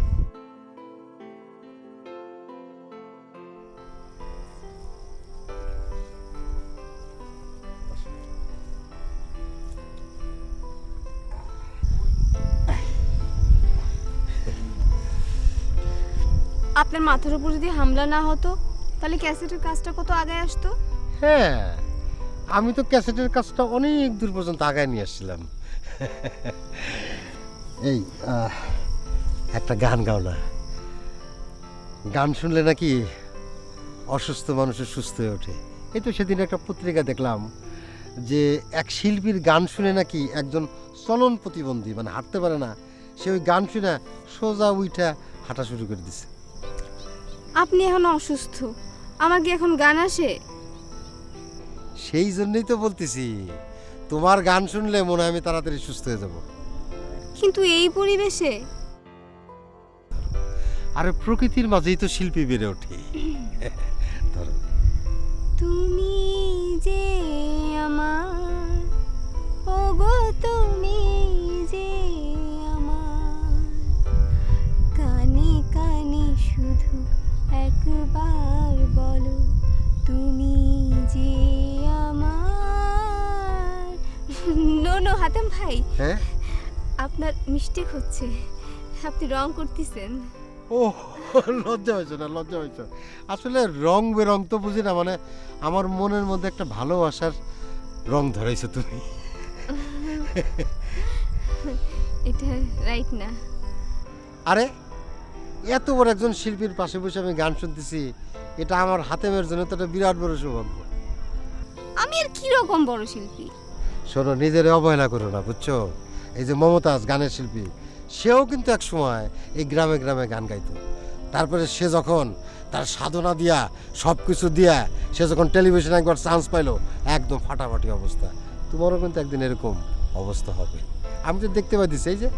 আপনার মাথার উপর যদি হামলা না হতো তাহলে ক্যাসেটের কাজটা কত আগে আসতো। হ্যাঁ, আমি তো ক্যাসেটের কাজটা অনেক দূর পর্যন্ত আগায় নিয়ে আসছিলাম। এই একটা গান গাও না। গান শুনলে নাকি অসুস্থ মানুষের সুস্থ হয়ে ওঠে। এই তো সেদিন একটা পত্রিকা দেখলাম যে এক শিল্পীর গান শুনে নাকি একজন চলন প্রতিবন্ধী, মানে হাঁটতে পারে না, সে ওই গান শুনে সোজা উইঠা হাঁটা শুরু করে দিছে। আপনি এখন অসুস্থ, আমার কি এখন গান আসে? সেই জন্যই তো বলতেছি, তোমার গান শুনলে মনে হয় আমি তাড়াতাড়ি সুস্থ হয়ে যাব। কিন্তু এই পরিবেশে? আরে প্রকৃতির মাঝেই তো শিল্পী বেড়ে ওঠে। ধরো। তুমি যে আমার, ওগো তুমি যে আমার, কানে কানে শুধু একবার বলো তুমি যে আমার। নো হাতেম ভাই, হ্যাঁ আপনার মিস্টেক হচ্ছে, আপনি রং করতেছেন। ও লজ্জা হয়েছে না, লজ্জা হয়েছে। আসলে রং বেরং তো বুঝি না, মানে আমার মনের মধ্যে একটা ভালোবাসার রং ধরাইছো তুমি। এটা রাইট না। আরে এত বড় একজন শিল্পীর পাশে বসে আমি গান শুনতেছি, এটা আমার হাতেমের জন্য তো একটা বিরাট বড় সৌভাগ্য। আমি আর কি রকম বড় শিল্পী? শোনো, নিজের অবহেলা করো না, বুঝছো? এই যে মমতাজ গানের শিল্পী, সেও কিন্তু এক সময় এই গ্রামে গ্রামে গান গাইতো। তারপরে সে যখন তার সাধনা দিয়া সব কিছু দিয়া সে যখন টেলিভিশনে একবার চান্স পাইলো, একদম ফাটাফাটি অবস্থা। তোমারও কিন্তু একদিন এরকম অবস্থা হবে। আমি তো দেখতে পাইতেছি, এই যে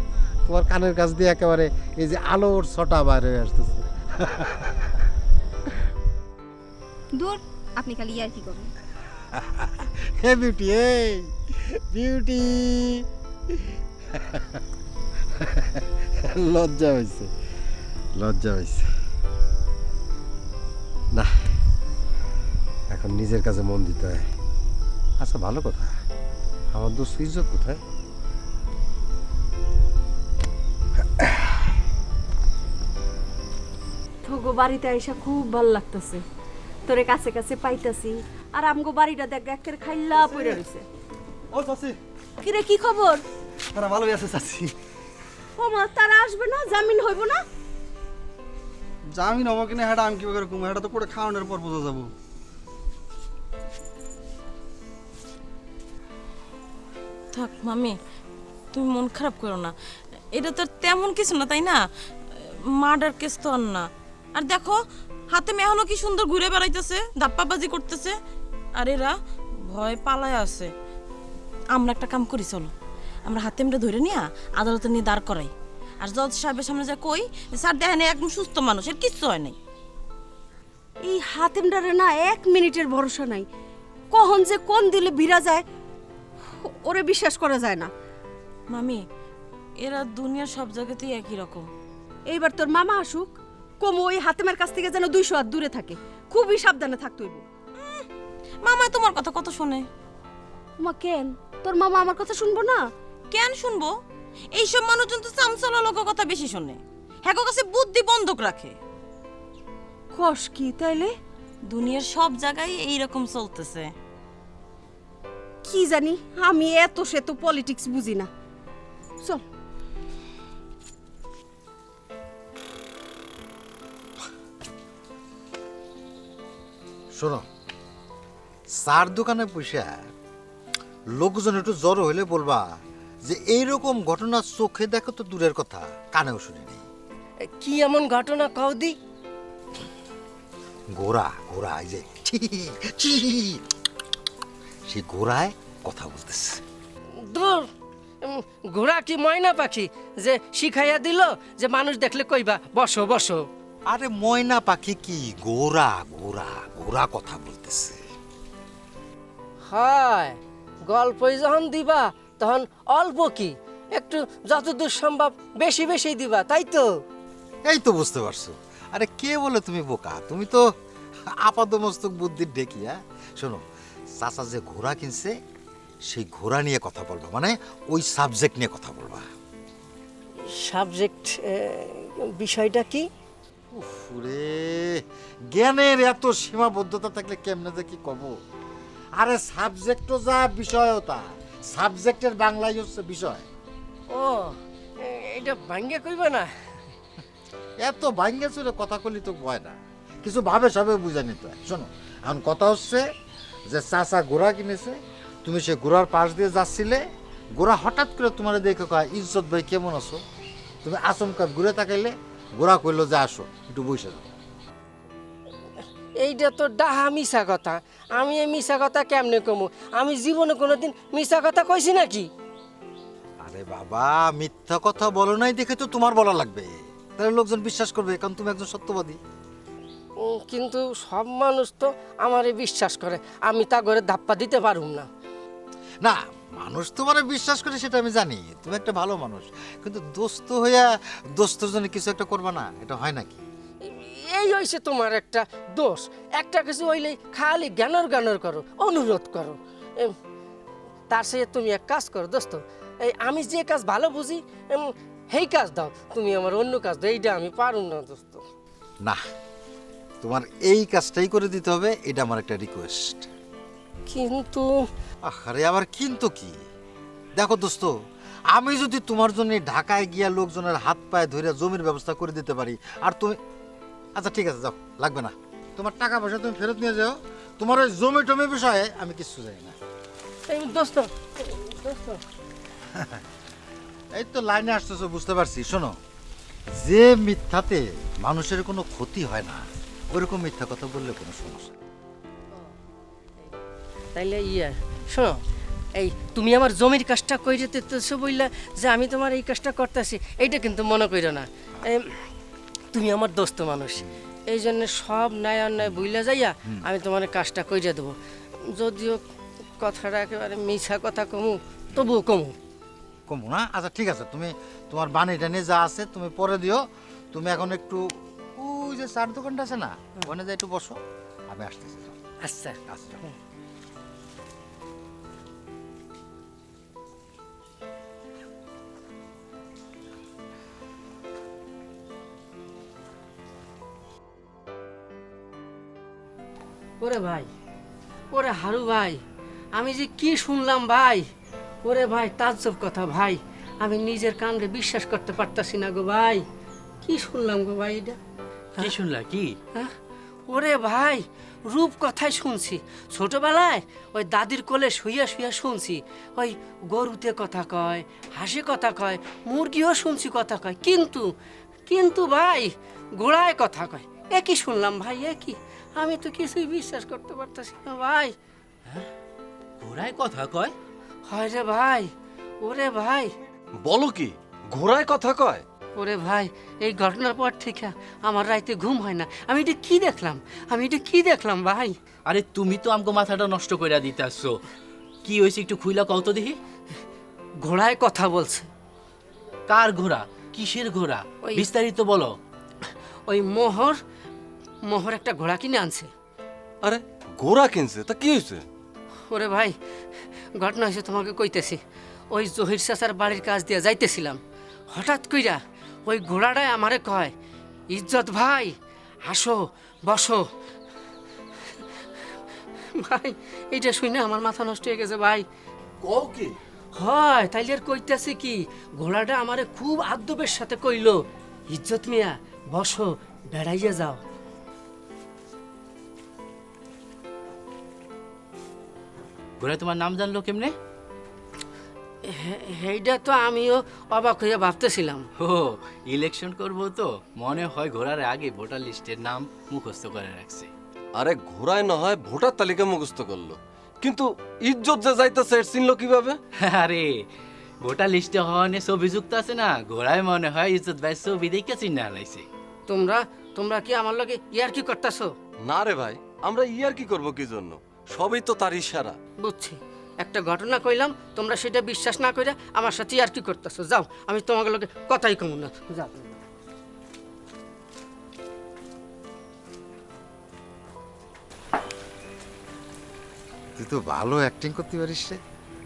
তোমার কানের কাছ দিয়ে একেবারে এই যে আলোর ছটা বাইরে হয়ে আসতেছে। দূর, আপনি খালি আর কি করেন? হে বিউটি, এই বিউটি। লজ্জা হয়েছে, লজ্জা হয়েছে। না, এখন নিজের কাছে মন দিতে হয়। আচ্ছা ভালো কথা, আমার দোস্ত ইজ্জত কোথায়? তোগো বাড়িতে আইসা খুব ভাল লাগতেছে, তোরে কাছে কাছে পাইতাছি। আর আমগো বাড়িটা দেখ একের খাইলা পড়ে রইছে। ও চাচি, কিরে কি খবর? তারা ভালোই আছে চাচি। ও মা, তারা আসবে না? জামিন হইব না? জামিন হবো কিনা হেটা আমি কি করে কমে, হেটা তো পুরো খাওয়ানোর পর বোঝা যাবো। থাক মামি, তুমি মন খারাপ করো না, এটা তো আর তেমন কিছু না, তাই না? মার্ডার কেস তো আর না। আর দেখো হাতে মেহানো কি সুন্দর ঘুরে বেড়াইতেছে, ধাপ্পাবাজি করতেছে, আর এরা ভয় পালায় আছে। আমরা একটা কাম করি, চলো আমরা হাতেমটা ধরে নিয়ে আদালতে নিয়ে দাঁড় করাই, আর জজ সাহেবের সামনে যা কই, স্যার দেখেন একদম সুস্থ মানুষ, এর কিচ্ছু হয় নাই। এই হাতেমডারে না 1 মিনিটের ভরসা নাই, কখন যে কোন দিলে ভিড়া যায় ওরে বিশ্বাস করা যায় না। মামি, এরা দুনিয়ার সব জায়গাতেই একই রকম। এইবার তোর মামা আসুক, কম ওই হাতেমের কাছ থেকে যেন 200 হাত দূরে থাকে, খুবই সাবধানে থাকতে হইব। মামা তোমার কথা কত শোনে? মা কেন তোর মামা আমার কথা শুনবো না? কেন শুনবো? এইসব মানুষজন তো চামচলা লোক কথা বেশি শোনে, হ্যাঁ কাছে বুদ্ধি বন্ধক রাখে। কস কি তাইলে? দুনিয়ার সব জায়গায় এইরকম চলতেছে। কি জানি, আমি এত সে তো পলিটিক্স বুঝি না। চল। শোনো, চার দোকানে পয়সা লোকজন একটু জড়ো হইলে বলবা যে এইরকম ঘটনা চোখে দেখো তো দূরের কথা, কানেও শুনিনি। কি এমন ঘটনা কওদি? ঘোড়া, ঘোড়া, এই যে সেই ঘোড়ায় কথা বলতেছে। দূর, ঘোড়া কি ময়না পাখি যে শিখাইয়া দিল যে মানুষ দেখলে কইবা বসো বসো? আরে ময়না পাখি কি, ঘোড়া, ঘোড়া, ঘোড়া কথা বলতেছে। হয়, গল্পই যখন দিবা তখন অল্প কি একটু যতদূর সম্ভব বেশি বেশি দিবা, তাই তো? এই তো বুঝতে পারছো। আরে কে বলে তুমি বোকা, তুমি তো আপাদমস্তক বুদ্ধির ঢেকি। হ্যাঁ শোনো, চাচা যে ঘোড়া কিনছে সেই ঘোড়া নিয়ে কথা বলবা, মানে ওই সাবজেক্ট নিয়ে কথা বলবা। সাবজেক্ট বিষয়টা কি? উফরে, জ্ঞানের এত সীমাবদ্ধতা থাকলে কেমনে যে কি কব। আরে সাবজেক্টও যা, বিষয়ও তা। সাবজেক্টের বাংলাই হচ্ছে বিষয়। ও এটা ভাঙ্গে কইবা না? এত ভাঙ্গে চলে কথা কলি তো ভয় না, কিছু ভাবে সবে বুঝে নিতে হয়। শোনো, এখন কথা হচ্ছে যে চাচা ঘোড়া কিনেছে, তুমি সে ঘোড়ার পাশ দিয়ে যাচ্ছিলে, ঘোড়া হঠাৎ করে তোমার দেখে কয়, ইজ্জত ভাই কেমন আছো? তুমি আচমকা ঘুরে তাকাইলে, ঘোড়া কইলো যে আসো একটু বসে যাও। এইটা তো ডাহা মিশা কথা। আমি এই মিশা কথা কেমনে কমু? আমি জীবনে কোনোদিন মিশা কথা কইছি নাকি? আরে বাবা, মিথ্যা কথা বলো নাই দেখে তো তোমার বলা লাগবে, তাহলে লোকজন বিশ্বাস করবে, কারণ তুমি একজন সত্যবাদী। কিন্তু সব মানুষ তো আমারে বিশ্বাস করে, আমি তা করে ধাপ্পা দিতে পারুম না। না, মানুষ তোমার বিশ্বাস করে সেটা আমি জানি, তুমি একটা ভালো মানুষ, কিন্তু দোস্ত হইয়া দোস্তর জন্য কিছু একটা করবা না, এটা হয় নাকি? এই হইছে তোমার একটা দোষ। একটা কিছু হইলেই খালি জ্ঞানর করো, অনুরোধ করো। তার চেয়ে তুমি এক কাজ করো দোস্ত, এই আমি যে কাজ ভালো বুঝি সেই কাজ দাও, তুমি আমার অন্য কাজ দাও, এইটা আমি পারুম না দোস্ত। না, তোমার এই কাজটাই করে দিতে হবে, এটা আমার একটা রিকোয়েস্ট। কিন্তু আরে আবার কিন্তু কি? দেখো দোস্ত, আমি যদি তোমার জন্য ঢাকায় গিয়া লোকজনের হাত পায়ে ধরে জমির ব্যবস্থা করে দিতে পারি, আর তুমি, আচ্ছা ঠিক আছে যাও, লাগবে না, তোমার টাকা পয়সা তুমি ফেরত নিয়ে যাও, তোমার ওই জমি টমি বিষয়ে আমি কিচ্ছু জানি না। দোস্ত দোস্ত এই তো লাইনে আসতেছো, বুঝতে পারছি। শোনো, যে মিথ্যাতে মানুষের কোনো ক্ষতি হয় না, ওরকম মিথ্যা কথা বললে কোনো সমস্যা নেই। তাইলে শোনো, এই তুমি আমার জমির কাজটা কইরে দিতেছো বললা যে আমি তোমার এই কাজটা করতেছি, এইটা কিন্তু মনে কইরো না। তুমি আমার দোস্ত মানুষ, এই জন্য সব ন্যায় অন্যায় বুইলা যাইয়া আমি তোমার কাজটা কইরে দেবো। যদিও কথাটা একেবারে মিছা কথা কমু, তবুও কমু না? আচ্ছা ঠিক আছে, তুমি তোমার বানিটা নিয়ে যা আছে তুমি পরে দিও। তুমি এখন একটু ওই যে চার দোকানটা আছে না, ওখানে যাই একটু বসো, আমি আসতেছি। আচ্ছা আচ্ছা। ওরে ভাই, ওরে হারু ভাই, আমি যে কি শুনলাম ভাই, ওরে ভাই তাজ্জব কথা ভাই, আমি নিজের কানে বিশ্বাস করতে পারতাছি না গো ভাই। কি শুনলাম গো ভাই এটা? কি শুনলা? কি? ওরে ভাই, রূপ কথাই শুনছি ছোটবেলায়, ওই দাদির কোলে শুইয়া শুইয়া শুনছি, ওই গরুতে কথা কয়, হাসি কথা কয়, মুরগিও শুনছি কথা কয়, কিন্তু ভাই ঘোড়ায় কথা কয়। একই শুনলাম ভাই, একই। আমি তো কিছুই বিশ্বাস করতে পারতাছি না ভাই। ঘোড়ায় কথা কয়? হয় রে ভাই, ওরে ভাই। বলো কি, ঘোড়ায় কথা কয়? ওরে ভাই, এই ঘটনার পর থেকে আমার রাইতে ঘুম হয় না। আমি এটা কি দেখলাম ভাই? আরে তুমি তো আমগো মাথাটা নষ্ট কইরা দিতাছো। কি হইছে একটু খুইলা কও তো দেখি। ঘোড়ায় কথা বলছে। কার ঘোড়া? কিসের ঘোড়া? বিস্তারিত বলো। ওই মোহর একটা ঘোড়া কিনে আনছে। আরে ঘোড়া কিনছে, তা কি হয়েছে? ওরে ভাই, ঘটনা হয়েছে তোমাকে কইতেছি। ওই জহির চাচার বাড়ির কাজ দিয়ে যাইতেছিলাম, হঠাৎ কইরা ওই ঘোড়াটায় আমারে কয়, ইজ্জত ভাই আসো বসো। ভাই এইটা শুনে আমার মাথা নষ্ট হয়ে গেছে ভাই। কও কি? হয় তাইলে আর কইতেছে কি, ঘোড়াটা আমারে খুব আদবের সাথে কইলো, ইজ্জত মিয়া বসো, বেড়াইয়া যাও। ঘোড়া তোমার নাম জানলো কেমনে? এইটা তো আমিও অবাক হইয়া ভাবতেছিলাম। ও, ইলেকশন করবো তো মনে হয় ঘোড়ার আগে ভোটার লিস্টের নাম মুখস্থ করে রাখছে। আরে ঘোড়ায় না হয় ভোটার তালিকা মুখস্থ করলো, কিন্তু ইজ্জত যে যাইতেছে এর চিনলো কিভাবে? আরে ভোটার লিস্টে হওয়ানে ছবি যুক্ত আছে না, ঘোড়ায় মনে হয় ইজ্জত ভাই ছবি দেখে চিন্তা হারাইছে। তোমরা কি আমার লগে ইয়ার কি করতেছো? না রে ভাই, আমরা ইয়ার কি করবো কি জন্য? সবই তো তার ইশারা। বুঝছি, একটা ঘটনা কইলাম, তোমরা সেটা বিশ্বাস না কইরা আমার সাথে ইয়ার কি করতেছো। যাও, আমি তোমাকে লগে কথাই কমু না, যাও। তুই তো ভালো অ্যাক্টিং করতে পারিস রে,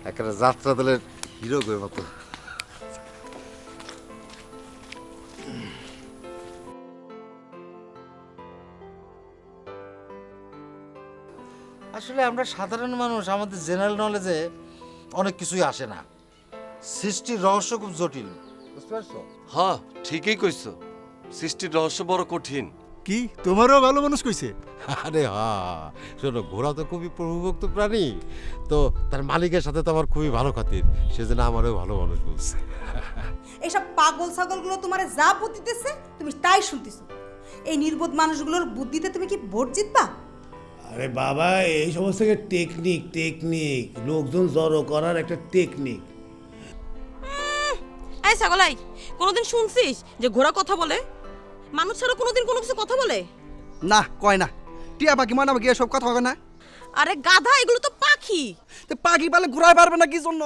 একেবারে যাত্রা দলের হিরো গো মতো। আসলে আমরা সাধারণ মানুষ, আমাদের জেনারেল নলেজে অনেক কিছুই আসে না। সৃষ্টির রহস্য খুব জটিল, বুঝতে পারছো? হ্যাঁ ঠিকই কইছো, সৃষ্টির রহস্য বড় কঠিন। কি তোমারও ভালো মানুষ কইছে? আরে হ্যাঁ, শোনো, ঘোড়া তো খুবই প্রভুভক্ত প্রাণী, তো তার মালিকের সাথে তো আমার খুবই ভালো খাতির, সেজন্য আমারও ভালো মানুষ বলছে। এইসব পাগল ছাগলগুলো তোমার যা বুদ্ধি দিতেছে তুমি তাই শুনতেছো। এই নির্বোধ মানুষগুলোর বুদ্ধিতে তুমি কি ভোট জিতবা? আরে বাবা, এই সমস্ত টেকনিক লোকজন জড়ো করার একটা টেকনিক। এই ছাগলাই, কোনোদিন শুনছিস যে ঘোড়া কথা বলে? মানুষ ছাড়া কোনোদিন কোনো কিছু কথা বলে? না কয় না, টিয়া পাখি মানে আমাকে এসব কথা হবে না। আরে গাধা, এগুলো তো পাখি। পাখি পালে ঘুরাই পারবে না কি জন্য?